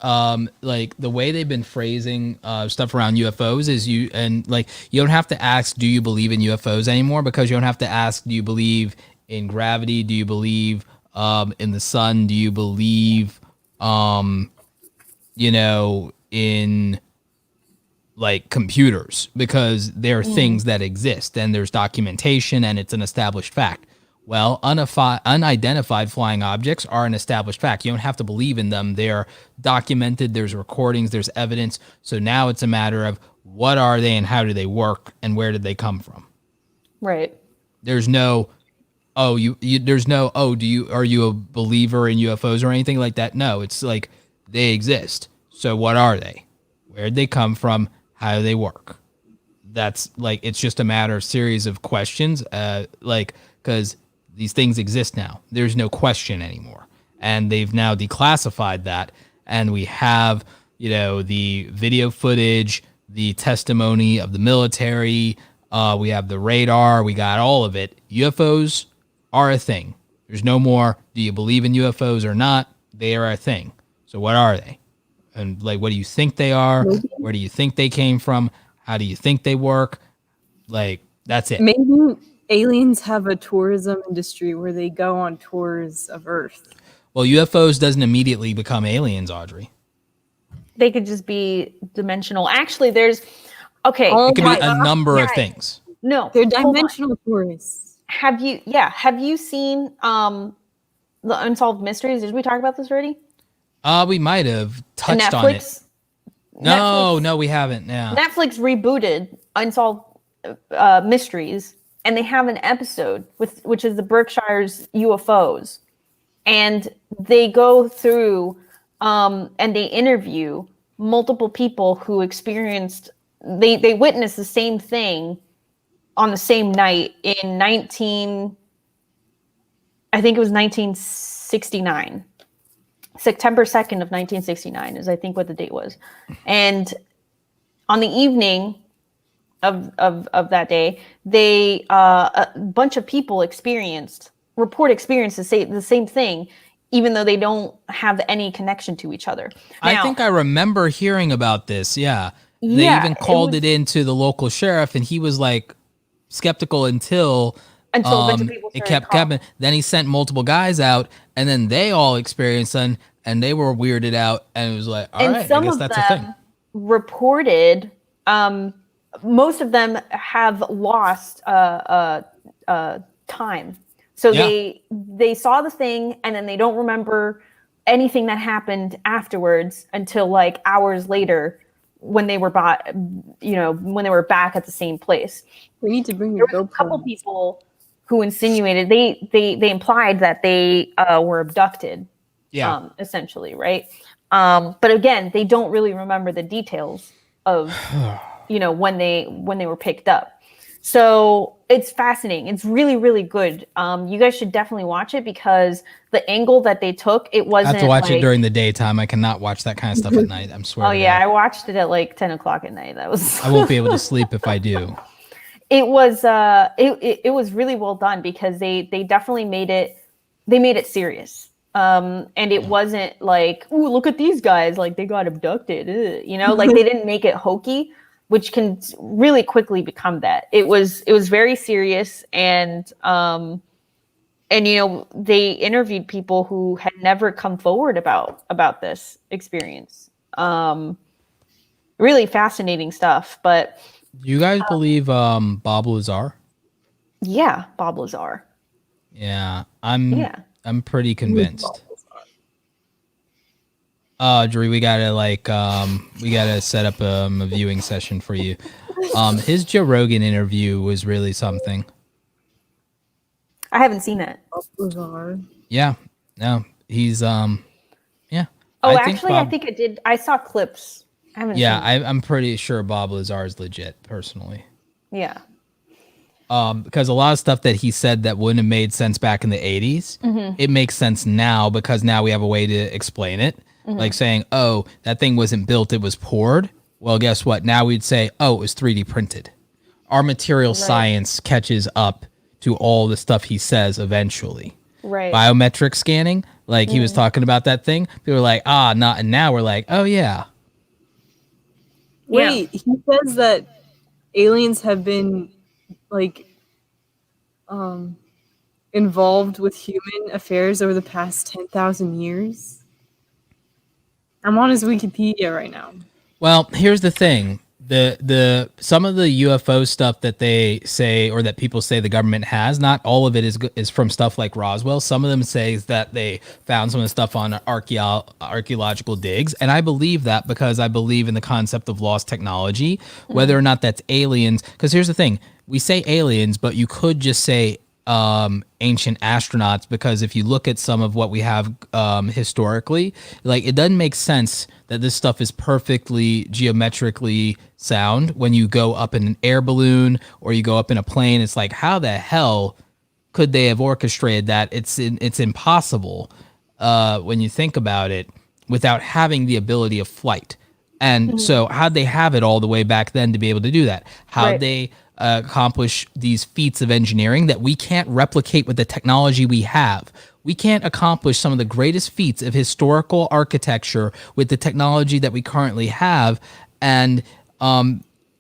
S1: like the way they've been phrasing stuff around UFOs is you don't have to ask, do you believe in UFOs anymore? Because you don't have to ask, do you believe in gravity? Do you believe in the sun? Do you believe in like computers? Because there are things that exist and there's documentation and it's an established fact. Well, unidentified flying objects are an established fact. You don't have to believe in them. They're documented. There's recordings. There's evidence. So now it's a matter of what are they and how do they work and where did they come from?
S2: Right.
S1: There's no, are you a believer in UFOs or anything like that? No, it's like they exist. So what are they? Where did they come from? How do they work? That's like, it's just a matter of series of questions, because these things exist now. There's no question anymore. And they've now declassified that. And we have, the video footage, the testimony of the military. We have the radar. We got all of it. UFOs are a thing. There's no more, do you believe in UFOs or not? They are a thing. So what are they? And like, what do you think they are? Where do you think they came from? How do you think they work? Like, that's it.
S3: Maybe aliens have a tourism industry where they go on tours of Earth.
S1: Well, UFOs doesn't immediately become aliens, Audrey.
S2: They could just be dimensional. Actually, there's okay.
S1: It could be a number of things.
S2: No,
S3: they're dimensional tourists.
S2: Have you seen the Unsolved Mysteries? Did we talk about this already?
S1: We might have touched on it. No, we haven't. Yeah.
S2: Netflix rebooted Unsolved Mysteries, and they have an episode which is the Berkshire's UFOs, and they go through and they interview multiple people who experienced they witnessed the same thing on the same night in 1969. September 2nd of 1969 is I think what the date was. And on the evening of that day, they a bunch of people report experience the same thing, even though they don't have any connection to each other. Now,
S1: I think I remember hearing about this. Yeah. They even called it into the local sheriff, and he was like skeptical until
S2: a bunch of people
S1: it kept coming. Then he sent multiple guys out, and then they all experienced them, and they were weirded out, and it was like, all right, I guess that's a thing.
S2: Reported, most of them have lost time. So they saw the thing, and then they don't remember anything that happened afterwards until like hours later when they were back at the same place.
S3: We need to bring your
S2: a couple people who insinuated they implied that they were abducted. Yeah. Essentially, right? But again, they don't really remember the details of when they were picked up. So it's fascinating. It's really, really good. You guys should definitely watch it because the angle that they took, it wasn't.
S1: I have to watch it during the daytime. I cannot watch that kind of stuff at night. I'm swearing.
S2: Oh yeah, I watched it at like 10 o'clock at night. That was.
S1: I won't be able to sleep if I do.
S2: It was it was really well done because they definitely made it serious. And it wasn't like, ooh, look at these guys, like they got abducted, like they didn't make it hokey, which can really quickly become that. It was very serious, and they interviewed people who had never come forward about this experience. Really fascinating stuff. But
S1: do you guys believe Bob Lazar?
S2: Yeah, Bob Lazar.
S1: Yeah, I'm pretty convinced. Drew, we gotta set up a viewing session for you. His Joe Rogan interview was really something.
S2: I haven't seen it.
S3: Bizarre.
S1: Yeah, no, he's yeah.
S2: Oh, I think I did. I saw clips. I haven't.
S1: Yeah, I'm pretty sure Bob Lazar is legit, personally.
S2: Yeah.
S1: Because a lot of stuff that he said that wouldn't have made sense back in the 80s, it makes sense now because now we have a way to explain it. Like saying, oh, that thing wasn't built, it was poured. Well, guess what? Now we'd say, oh, it was 3D printed. Our material science catches up to all the stuff he says eventually.
S2: Right.
S1: Biometric scanning, like he was talking about that thing. People were like, not. And now we're like, oh, yeah.
S3: Wait, he says that aliens have been like involved with human affairs over the past 10,000 years? I'm on his Wikipedia right now.
S1: Well, here's the thing. The some of the UFO stuff that they say, or that people say the government has, not all of it is from stuff like Roswell. Some of them say that they found some of the stuff on archaeological digs, and I believe that because I believe in the concept of lost technology, whether or not that's aliens. Because here's the thing: we say aliens, but you could just say ancient astronauts, because if you look at some of what we have historically, like, it doesn't make sense that this stuff is perfectly geometrically sound when you go up in an air balloon or you go up in a plane. It's like, how the hell could they have orchestrated that? It's impossible when you think about it, without having the ability of flight. And so how'd they have it all the way back then to be able to do that? How'd they accomplish these feats of engineering that we can't replicate with the technology we have? We can't accomplish some of the greatest feats of historical architecture with the technology that we currently have. And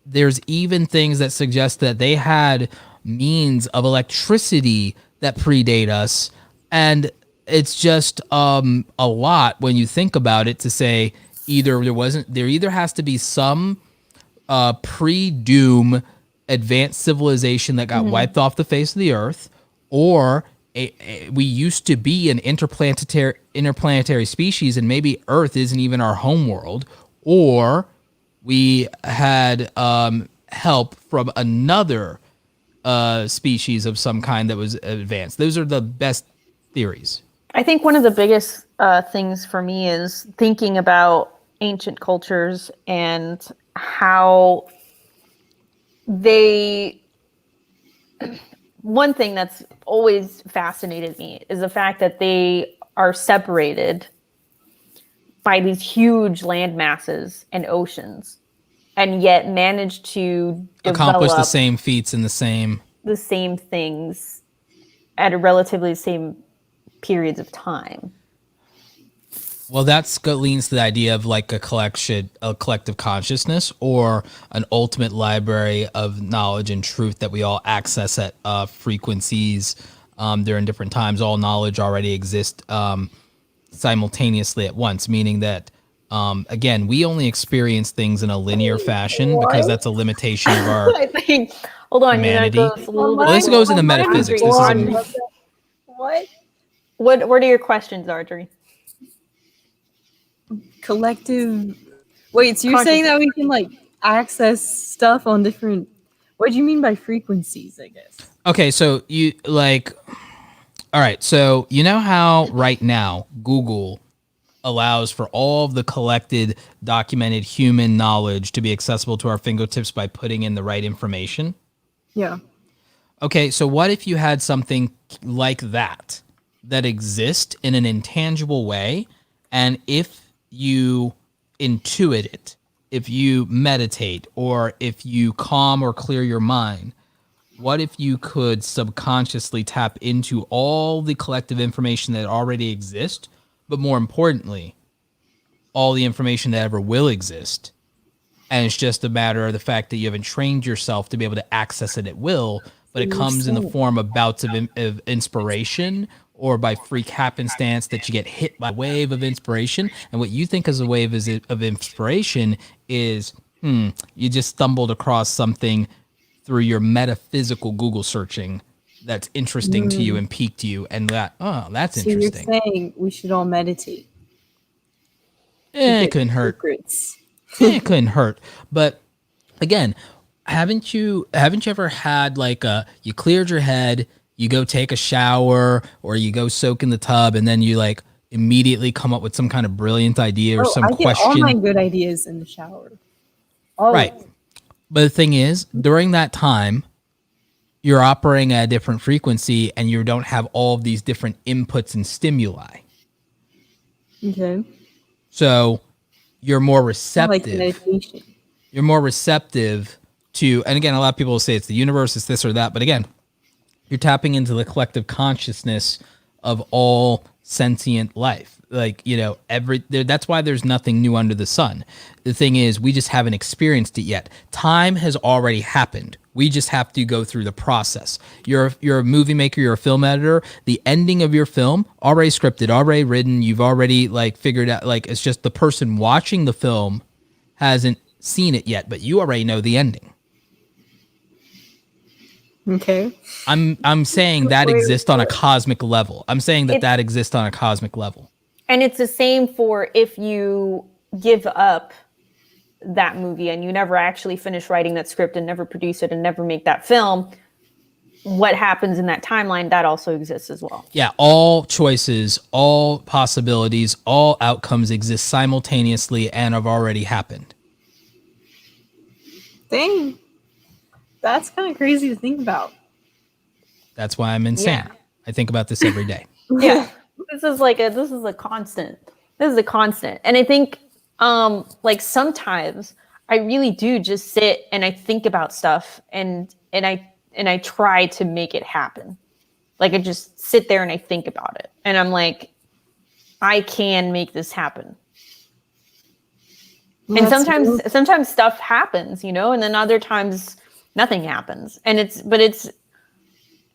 S1: there's even things that suggest that they had means of electricity that predate us. And it's just a lot when you think about it, to say there either has to be some pre-doom advanced civilization that got wiped off the face of the earth, or we used to be an interplanetary species and maybe Earth isn't even our home world, or we had help from another species of some kind that was advanced. Those are the best theories.
S2: I think one of the biggest things for me is thinking about ancient cultures and how one thing that's always fascinated me is the fact that they are separated by these huge land masses and oceans, and yet manage to
S1: accomplish the same feats in the same
S2: things at a relatively same periods of time.
S1: Well, leans to the idea of like a collective consciousness, or an ultimate library of knowledge and truth that we all access at frequencies during different times. All knowledge already exists simultaneously at once, meaning that, again, we only experience things in a linear fashion because that's a limitation of our
S2: I think, hold on,
S1: humanity.
S2: This
S1: goes into metaphysics. This is
S2: what are your questions, Audrey?
S3: Collective. Wait, so you're saying that we can like access stuff on different? What do you mean by frequencies? I guess.
S1: Okay, so you like. All right, so you know how right now Google allows for all of the collected, documented human knowledge to be accessible to our fingertips by putting in the right information?
S3: Yeah.
S1: Okay, so what if you had something like that exists in an intangible way, and if you intuit it, if you meditate, or if you calm or clear your mind, what if you could subconsciously tap into all the collective information that already exists, but more importantly, all the information that ever will exist, and it's just a matter of the fact that you haven't trained yourself to be able to access it at will, but it comes in the form of bouts of inspiration, or by freak happenstance that you get hit by a wave of inspiration. And what you think is a wave of inspiration is, you just stumbled across something through your metaphysical Google searching that's interesting to you and piqued you, and that's interesting.
S3: You're saying we should all meditate.
S1: It couldn't hurt. It couldn't hurt. But again, haven't you ever had like you cleared your head, you go take a shower, or you go soak in the tub, and then you like immediately come up with some kind of brilliant idea or some question?
S3: I get all my good ideas in the shower.
S1: Right. But the thing is, during that time, you're operating at a different frequency, and you don't have all of these different inputs and stimuli.
S3: Okay.
S1: So you're more receptive.
S3: Like meditation.
S1: You're more receptive to, and again, a lot of people will say it's the universe, it's this or that, but again, you're tapping into the collective consciousness of all sentient life. Like, you know, that's why there's nothing new under the sun. The thing is, we just haven't experienced it yet. Time has already happened. We just have to go through the process. You're a movie maker, you're a film editor. The ending of your film, already scripted, already written, you've already like figured out, like it's just the person watching the film hasn't seen it yet, but you already know the ending.
S3: Okay.
S1: I'm saying that exists on a cosmic level. I'm saying that exists on a cosmic level.
S2: And it's the same for if you give up that movie and you never actually finish writing that script and never produce it and never make that film, what happens in that timeline, that also exists as well.
S1: Yeah, all choices, all possibilities, all outcomes exist simultaneously and have already happened.
S3: Dang. That's kind of crazy to think about.
S1: That's why I'm insane.
S2: Yeah.
S1: I think about this every day.
S2: Yeah. This is a constant. This is a constant. And I think like sometimes I really do just sit and I think about stuff and I try to make it happen. Like I just sit there and I think about it. And I'm like, I can make this happen. And sometimes stuff happens, you know, and then other times nothing happens. And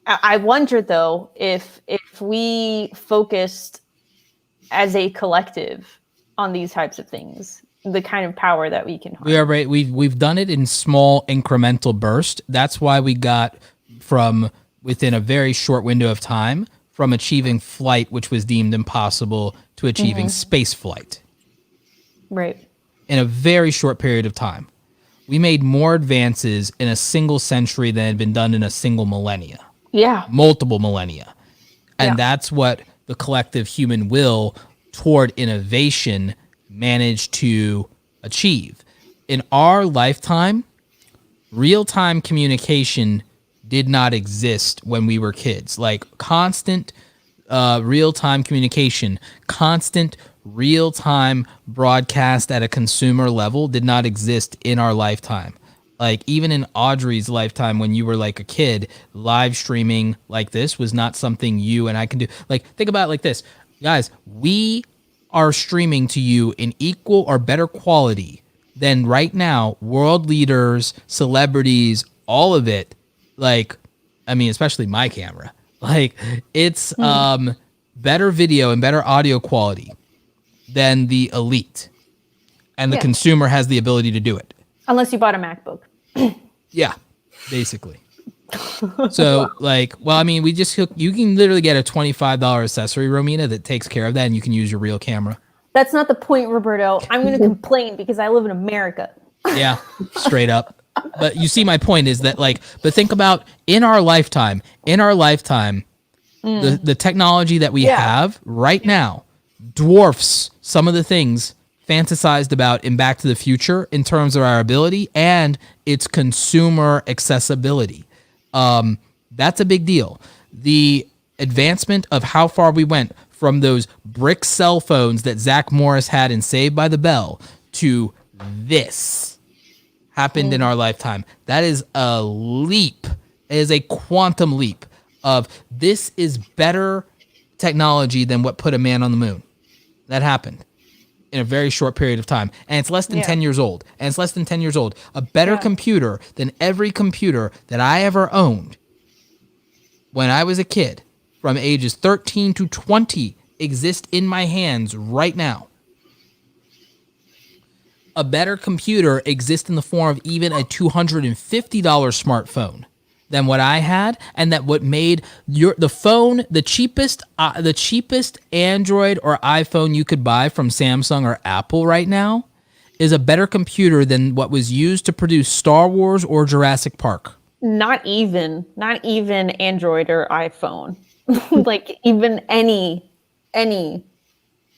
S2: I wonder though, if we focused as a collective on these types of things, the kind of power that we can harness.
S1: We've done it in small incremental bursts. That's why we got from within a very short window of time from achieving flight, which was deemed impossible, to achieving space flight.
S2: Right.
S1: In a very short period of time. We made more advances in a single century than had been done in a single millennia.
S2: Yeah.
S1: Multiple millennia. And that's what the collective human will toward innovation managed to achieve. In our lifetime, real-time communication did not exist when we were kids. Like constant real-time communication, constant real-time broadcast at a consumer level did not exist in our lifetime. Like even in Audrey's lifetime, when you were like a kid, live streaming like this was not something you and I can do. Like think about it like this, guys, we are streaming to you in equal or better quality than right now world leaders, celebrities, all of it. Like, I mean, especially my camera, like it's better video and better audio quality than the elite, and the consumer has the ability to do it.
S2: Unless you bought a MacBook.
S1: Yeah, basically. So like, well, I mean, you can literally get a $25 accessory, Romina, that takes care of that, and you can use your real camera.
S2: That's not the point, Roberto. I'm going to complain because I live in America.
S1: Yeah, straight up. But you see, my point is that like, but think about in our lifetime, the technology that we have right now dwarfs some of the things fantasized about in Back to the Future in terms of our ability and its consumer accessibility. That's a big deal. The advancement of how far we went from those brick cell phones that Zach Morris had in Saved by the Bell to this happened in our lifetime. That is a leap. It is a quantum leap of this is better technology than what put a man on the moon. That happened in a very short period of time. And it's less than 10 years old. A better computer than every computer that I ever owned when I was a kid from ages 13 to 20 exist in my hands right now. A better computer exists in the form of even a $250 smartphone than what I had, and that what made the cheapest Android or iPhone you could buy from Samsung or Apple right now is a better computer than what was used to produce Star Wars or Jurassic Park.
S2: Not even Android or iPhone. Like even any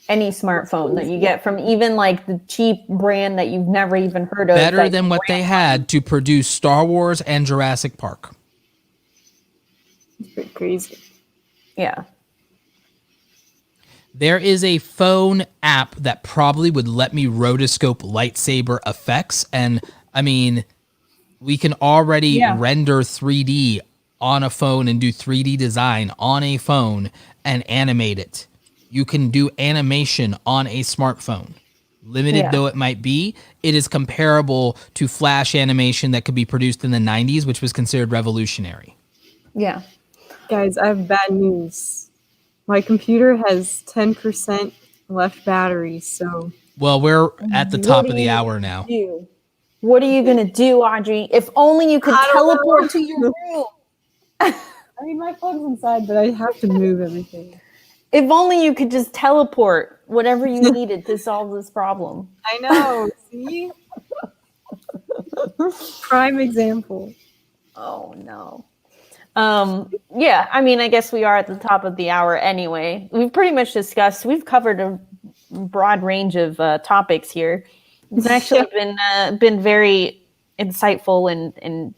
S2: smartphone that you get from even like the cheap brand that you've never even heard of.
S1: Better than what they had to produce Star Wars and Jurassic Park.
S3: It's pretty crazy.
S2: Yeah.
S1: There is a phone app that probably would let me rotoscope lightsaber effects. And I mean, we can already render 3D on a phone and do 3D design on a phone and animate it you can do animation on a smartphone. Limited though it might be, it is comparable to Flash animation that could be produced in the 90s, which was considered revolutionary.
S2: Yeah.
S3: Guys, I have bad news. My computer has 10% left battery, so...
S1: Well, we're at the top of the hour now.
S2: What are you going to do, Audrey? If only you could teleport to your room.
S3: I mean, my phone's inside, but I have to move everything.
S2: If only you could just teleport whatever you needed to solve this problem.
S3: I know, see? Prime example.
S2: Oh, no. Yeah, I mean, I guess we are at the top of the hour anyway. We've pretty much we've covered a broad range of topics here. It's actually been very insightful and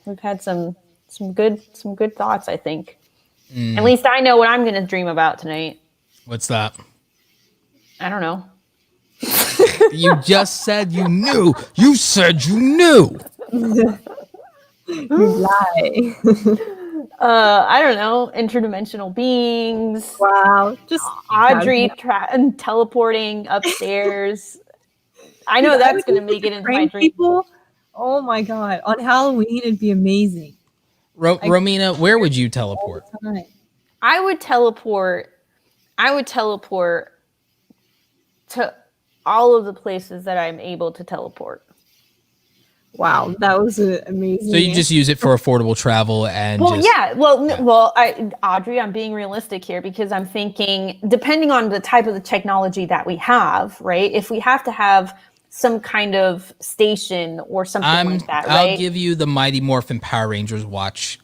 S2: we've had some good thoughts, I think. At least I know what I'm going to dream about tonight.
S1: What's that?
S2: I don't know.
S1: You just said you knew. You said you knew.
S3: You lie.
S2: I don't know. Interdimensional beings.
S3: Wow. Just
S2: Audrey teleporting upstairs. I know that's going to make it into my dream.
S3: People? Oh my god. On Halloween, it'd be amazing.
S1: Romina, where would you teleport?
S2: I would teleport to all of the places that I'm able to teleport.
S3: Wow, that was amazing.
S1: So you just use it for affordable travel and
S2: Audrey, I'm being realistic here because I'm thinking, depending on the type of the technology that we have, right? If we have to have some kind of station or something like that, right?
S1: I'll give you the Mighty Morphin Power Rangers watch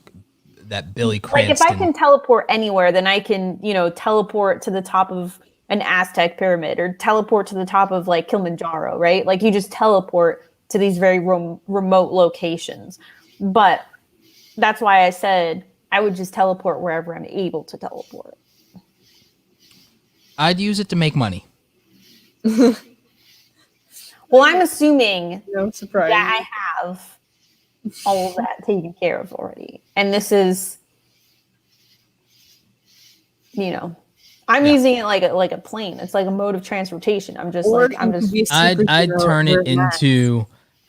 S1: that Billy Cranston.
S2: Like if I can teleport anywhere, then I can, teleport to the top of an Aztec pyramid or teleport to the top of like Kilimanjaro, right? Like you just teleport to these very remote locations. But that's why I said I would just teleport wherever I'm able to teleport.
S1: I'd use it to make money.
S2: Well, I'm assuming
S3: no surprise
S2: that I have all of that taken care of already. And this is, I'm using it like a plane. It's like a mode of transportation.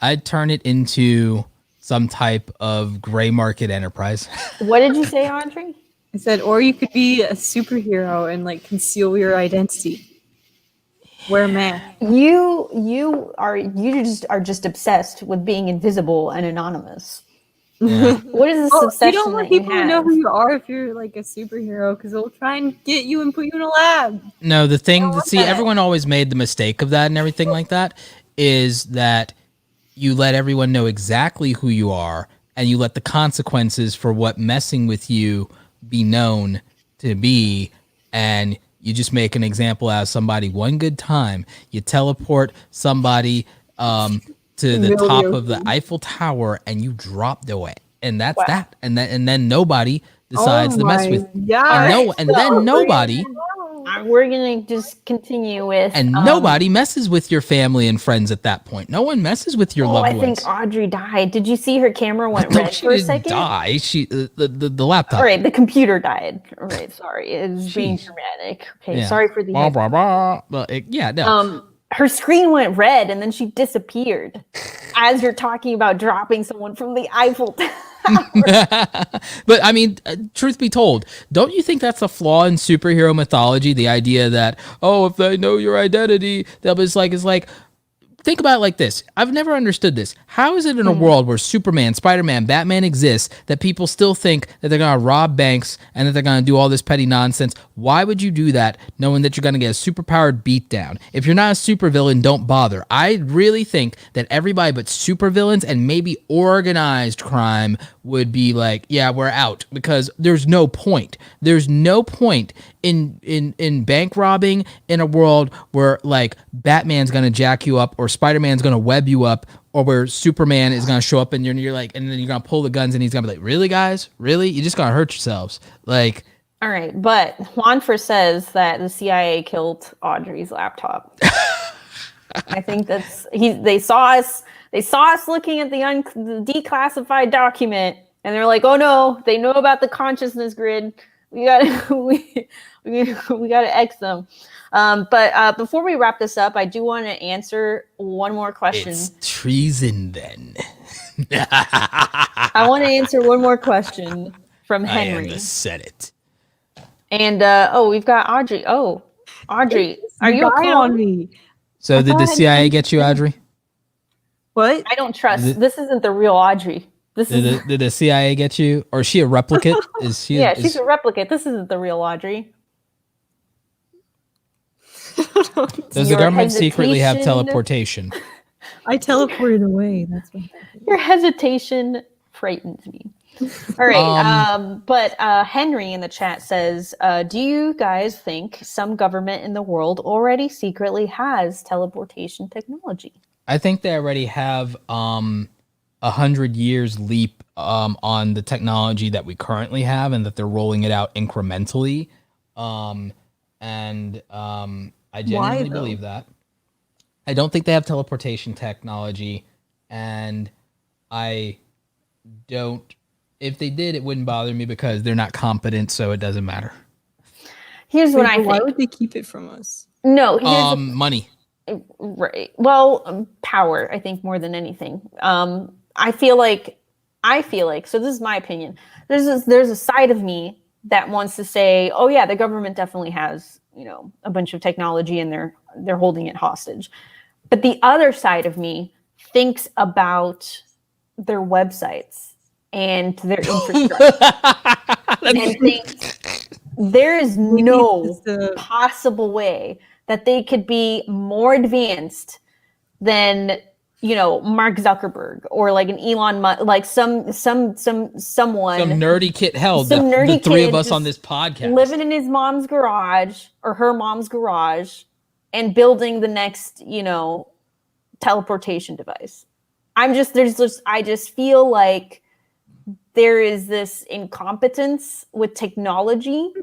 S1: I'd turn it into some type of gray market enterprise.
S2: What did you say, Audrey?
S3: I said, or you could be a superhero and like conceal your identity. Wear a mask.
S2: You are just obsessed with being invisible and anonymous.
S1: Yeah.
S2: What is this obsession?
S3: You don't want people to know who you are if you're like a superhero because they'll try and get you and put you in a lab.
S1: No, everyone always made the mistake of that and everything like that is that you let everyone know exactly who you are and you let the consequences for what messing with you be known to be, and you just make an example out of somebody one good time. You teleport somebody to the top of the Eiffel Tower and you drop away. And that's that. And then nobody decides to mess with you. Then nobody...
S2: We're going to just continue with...
S1: And nobody messes with your family and friends at that point. No one messes with your loved ones.
S2: I think Audrey died. Did you see her camera went red for a second?
S1: Die. She the laptop.
S2: All right, the computer died. All right, sorry. It was being dramatic. Okay, sorry for the...
S1: No.
S2: Her screen went red and then she disappeared as you're talking about dropping someone from the Eiffel Tower.
S1: But I mean, truth be told, don't you think that's a flaw in superhero mythology? The idea that, if they know your identity, they'll be like, think about it like this. I've never understood this. How is it in a world where Superman, Spider-Man, Batman exists that people still think that they're going to rob banks and that they're going to do all this petty nonsense? Why would you do that knowing that you're going to get a superpowered beatdown? If you're not a supervillain, don't bother. I really think that everybody but supervillains and maybe organized crime would be like, yeah, we're out, because there's no point. There's no point in bank robbing in a world where like Batman's gonna jack you up or Spider-Man's gonna web you up, or where Superman is gonna show up and you're like, and then you're gonna pull the guns and he's gonna be like, really guys, really, you just gonna hurt yourselves. Like,
S2: all right, but Juanfer says that the CIA killed Audrey's laptop. I think they saw us looking at the declassified document and they're like, oh no, they know about the consciousness grid. we got we got to X them. But before we wrap this up, I do want to answer one more question.
S1: It's treason, then.
S2: I want to answer one more question from Henry.
S1: I am the Senate.
S2: And we've got Audrey. Oh, Audrey, are you
S3: on me?
S1: So did the CIA get you, Audrey?
S3: What?
S2: I don't trust. This isn't the real Audrey.
S1: Did the CIA get you, or is she a replicate? Is she?
S2: Yeah, she's a replicate. This isn't the real Audrey.
S1: Does the government secretly have teleportation?
S3: I teleported away. That's what happened.
S2: Your hesitation frightens me. All right. But Henry in the chat says, do you guys think some government in the world already secretly has teleportation technology?
S1: I think they already have 100 years leap on the technology that we currently have, and that they're rolling it out incrementally. I genuinely believe that. I don't think they have teleportation technology, and I don't. If they did, it wouldn't bother me because they're not competent, so it doesn't matter.
S2: Here's what I think.
S3: Why would they keep it from us?
S2: No,
S1: money.
S2: Right. Well, power, I think, more than anything. I feel like, so this is my opinion. There's a side of me that wants to say, oh yeah, the government definitely has, a bunch of technology and they're holding it hostage. But the other side of me thinks about their websites and their infrastructure and thinks there is no possible way that they could be more advanced than Mark Zuckerberg or like an Elon Musk, like someone, some
S1: nerdy kid. Hell, the three of us on this podcast
S2: living in his mom's garage or her mom's garage and building the next, teleportation device. I just feel like there is this incompetence with technology.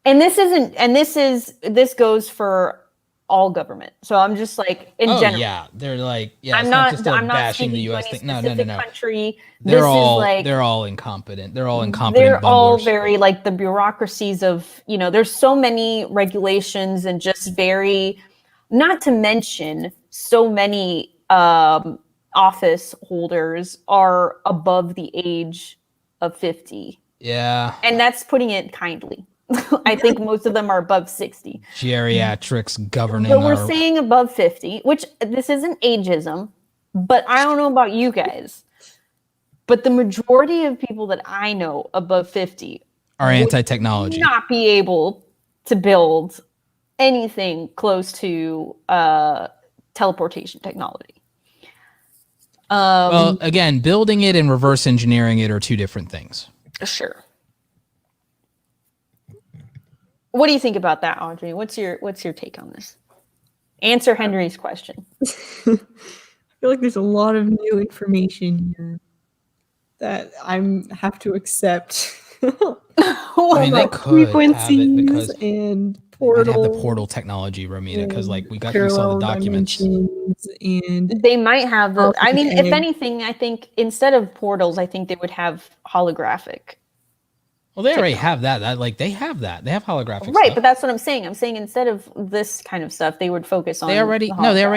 S2: And this goes for all government. So I'm just like in general. Yeah,
S1: they're like,
S2: I'm
S1: not
S2: not
S1: bashing the US thing. No.
S2: Country.
S1: They're all incompetent. They're all incompetent.
S2: They're all very like the bureaucracies of, there's so many regulations and just very, not to mention so many office holders are above the age of 50.
S1: Yeah.
S2: And that's putting it kindly. I think most of them are above 60.
S1: Geriatrics governing.
S2: But we're saying above 50, which this isn't ageism, but I don't know about you guys. But the majority of people that I know above 50
S1: are anti-technology.
S2: Not be able to build anything close to teleportation technology.
S1: Well, again, building it and reverse engineering it are two different things.
S2: Sure. What do you think about that, Audrey? What's your take on this? Answer Henry's question.
S3: I feel like there's a lot of new information here that I have to accept.
S1: They could
S3: frequencies
S1: have it
S3: and
S1: portal. They might have the portal technology, Romina, because we saw the documents.
S3: And
S2: they might have the. I mean, if anything, I think instead of portals, I think they would have holographic.
S1: Well, they already have that. They have that. They have holographic
S2: right,
S1: stuff.
S2: but that's what I'm saying. I'm saying instead of this kind of stuff, they would focus on.
S1: They already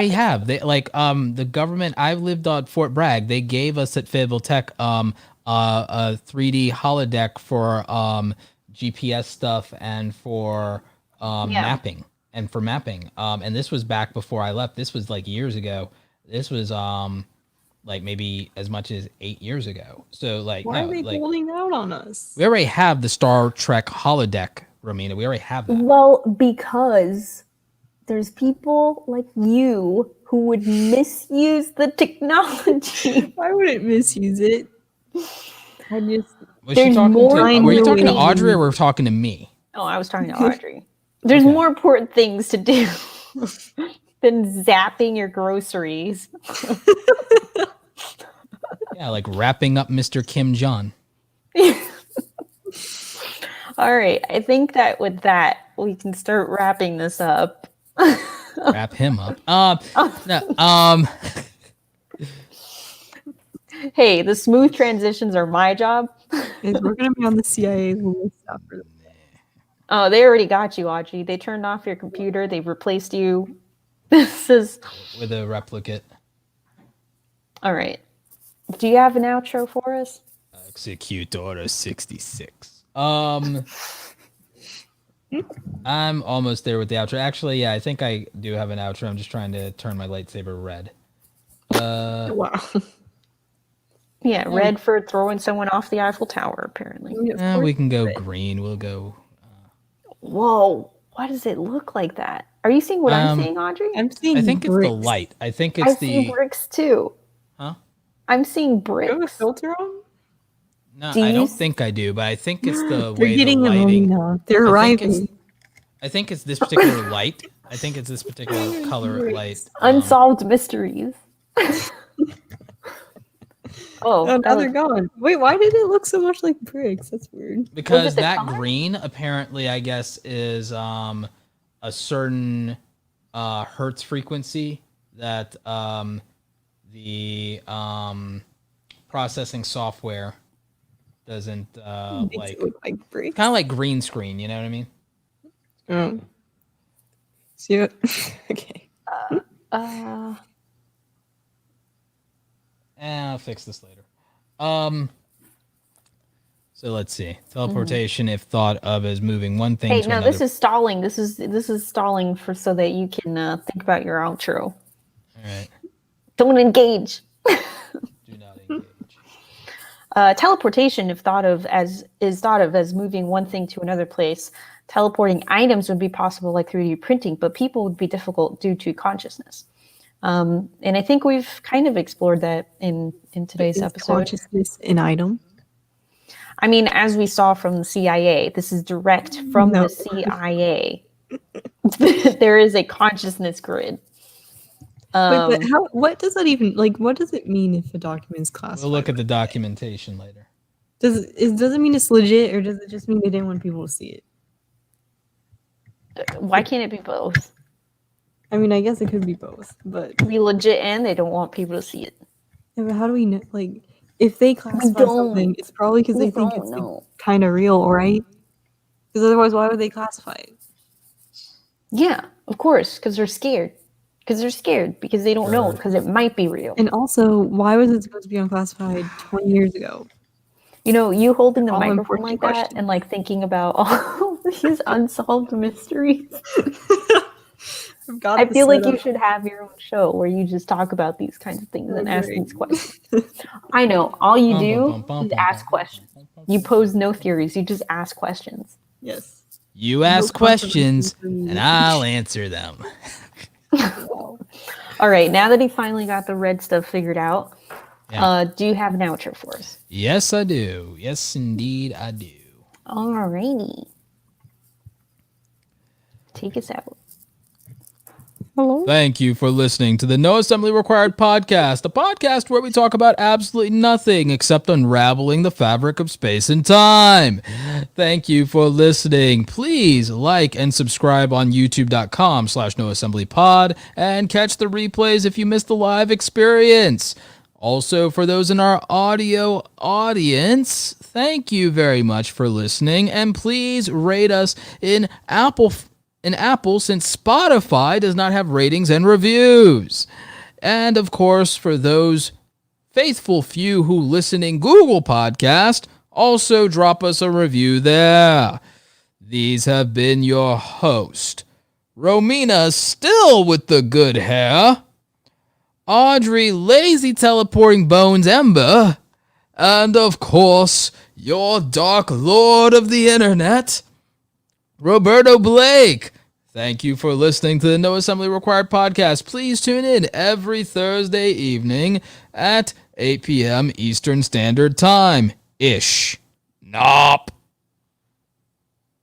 S1: have. They the government. I lived on Fort Bragg. They gave us at Fayetteville Tech a 3D holodeck for GPS stuff and for mapping and this was back before I left. This was like years ago. This was maybe as much as 8 years ago. So
S3: why are they holding out on us?
S1: We already have the Star Trek holodeck, Romina. We already have that.
S2: Well, because there's people like you who would misuse the technology.
S3: I wouldn't misuse it. I just
S1: were you talking to Audrey or were you talking to me?
S2: Oh, I was talking to Audrey. There's more important things to do than zapping your groceries.
S1: Yeah, like wrapping up Mr. Kim Jong.
S2: All right. I think that with that, we can start wrapping this up.
S1: Wrap him up.
S2: Hey, the smooth transitions are my job.
S3: We're going to be on the CIA list after this.
S2: Oh, they already got you, Audrey. They turned off your computer. They've replaced you. This is
S1: with a replicate.
S2: all right. Do you have an outro for us?
S1: Execute Order 66. I'm almost there with the outro. Actually, yeah, I think I do have an outro. I'm just trying to turn my lightsaber red.
S3: Wow.
S2: Yeah, red for throwing someone off the Eiffel Tower, apparently.
S1: We can go green. We'll go.
S2: Whoa, why does it look like that? Are you seeing what I'm seeing, Audrey?
S3: I'm seeing
S1: I think
S3: bricks.
S1: it's the light. I think
S2: I
S1: it's
S2: see bricks too.
S1: Huh?
S2: I'm seeing
S3: Do you have a
S2: bricks.
S3: filter on?
S1: No,
S2: Do
S1: I
S2: you
S1: don't
S2: s-
S1: think I do, but I think it's the
S3: They're
S1: way the
S3: getting in
S1: lighting.
S3: Romina. They're
S1: I think it's-
S3: arriving.
S1: I think it's this particular light. I think it's this particular color light.
S2: Unsolved mysteries. Oh,
S3: Oh,
S2: that
S3: now they're
S2: looks-
S3: gone. Wait, why did it look so much like bricks? That's weird.
S1: Because
S2: Was it the
S1: that
S2: color?
S1: green apparently, I guess, is a certain hertz frequency that the processing software doesn't
S3: Makes
S1: like.
S3: it look like bricks.
S1: Kind of like green screen, you know what I mean?
S3: Oh. See it? Okay.
S1: I'll fix this later. So let's see. Teleportation, if thought of as moving one thing
S2: Hey,
S1: to
S2: no,
S1: another.
S2: this is stalling. This is stalling for so that you can think about your outro.
S1: All right.
S2: Don't engage.
S1: Do not engage.
S2: Teleportation, if thought of as moving one thing to another place. Teleporting items would be possible like 3D printing, but people would be difficult due to consciousness. And I think we've kind of explored that in today's
S3: Is
S2: episode.
S3: consciousness an item?
S2: I mean, as we saw from the CIA, this is direct from
S3: No.
S2: the CIA. There is a consciousness grid.
S3: Wait, but how? What does that even like? What does it mean if a document is classified?
S1: We'll look at the documentation later.
S3: Does it mean it's legit, or does it just mean they didn't want people to see it?
S2: Why can't it be both?
S3: I mean, I guess it could be both, but,
S2: Be legit and they don't want people to see it.
S3: yeah, but how do we know? Like, if they classify
S2: don't.
S3: something, it's probably because they think
S2: don't
S3: it's
S2: know.
S3: kind of real, right? Because otherwise, why would they classify it?
S2: Yeah, of course, because they're scared. Because they don't know, because it might be real.
S3: And also, why was it supposed to be unclassified 20 years ago?
S2: You know, you holding the
S3: All
S2: microphone
S3: important
S2: like that
S3: questions.
S2: and like thinking about all these unsolved mysteries. I feel like you should have your own show where you just talk about these kinds of things and ask these questions. I know. All you do is ask questions. You pose no theories. You just ask questions.
S3: Yes.
S1: You ask questions,
S3: confirmation for you.
S1: and I'll answer them.
S2: All right. Now that he finally got the red stuff figured out,
S1: Yeah.
S2: do you have an outro for us?
S1: Yes, I do. Yes, indeed, I do.
S2: Alrighty. Take us out.
S3: Hello?
S1: Thank you for listening to the No Assembly Required podcast, a podcast where we talk about absolutely nothing except unraveling the fabric of space and time. Thank you for listening. Please like and subscribe on youtube.com/noassemblypod and catch the replays if you missed the live experience. Also, for those in our audio audience, thank you very much for listening, and please rate us in Apple since Spotify does not have ratings and reviews. And of course, for those faithful few who listen in Google Podcast, also drop us a review there. These have been your host, Romina, still with the good hair, Audrey Lazy Teleporting Bones Ember, and of course, your Dark Lord of the Internet, Roberto Blake. Thank you for listening to the No Assembly Required podcast. Please tune in every Thursday evening at 8 p.m. Eastern Standard Time. NARP.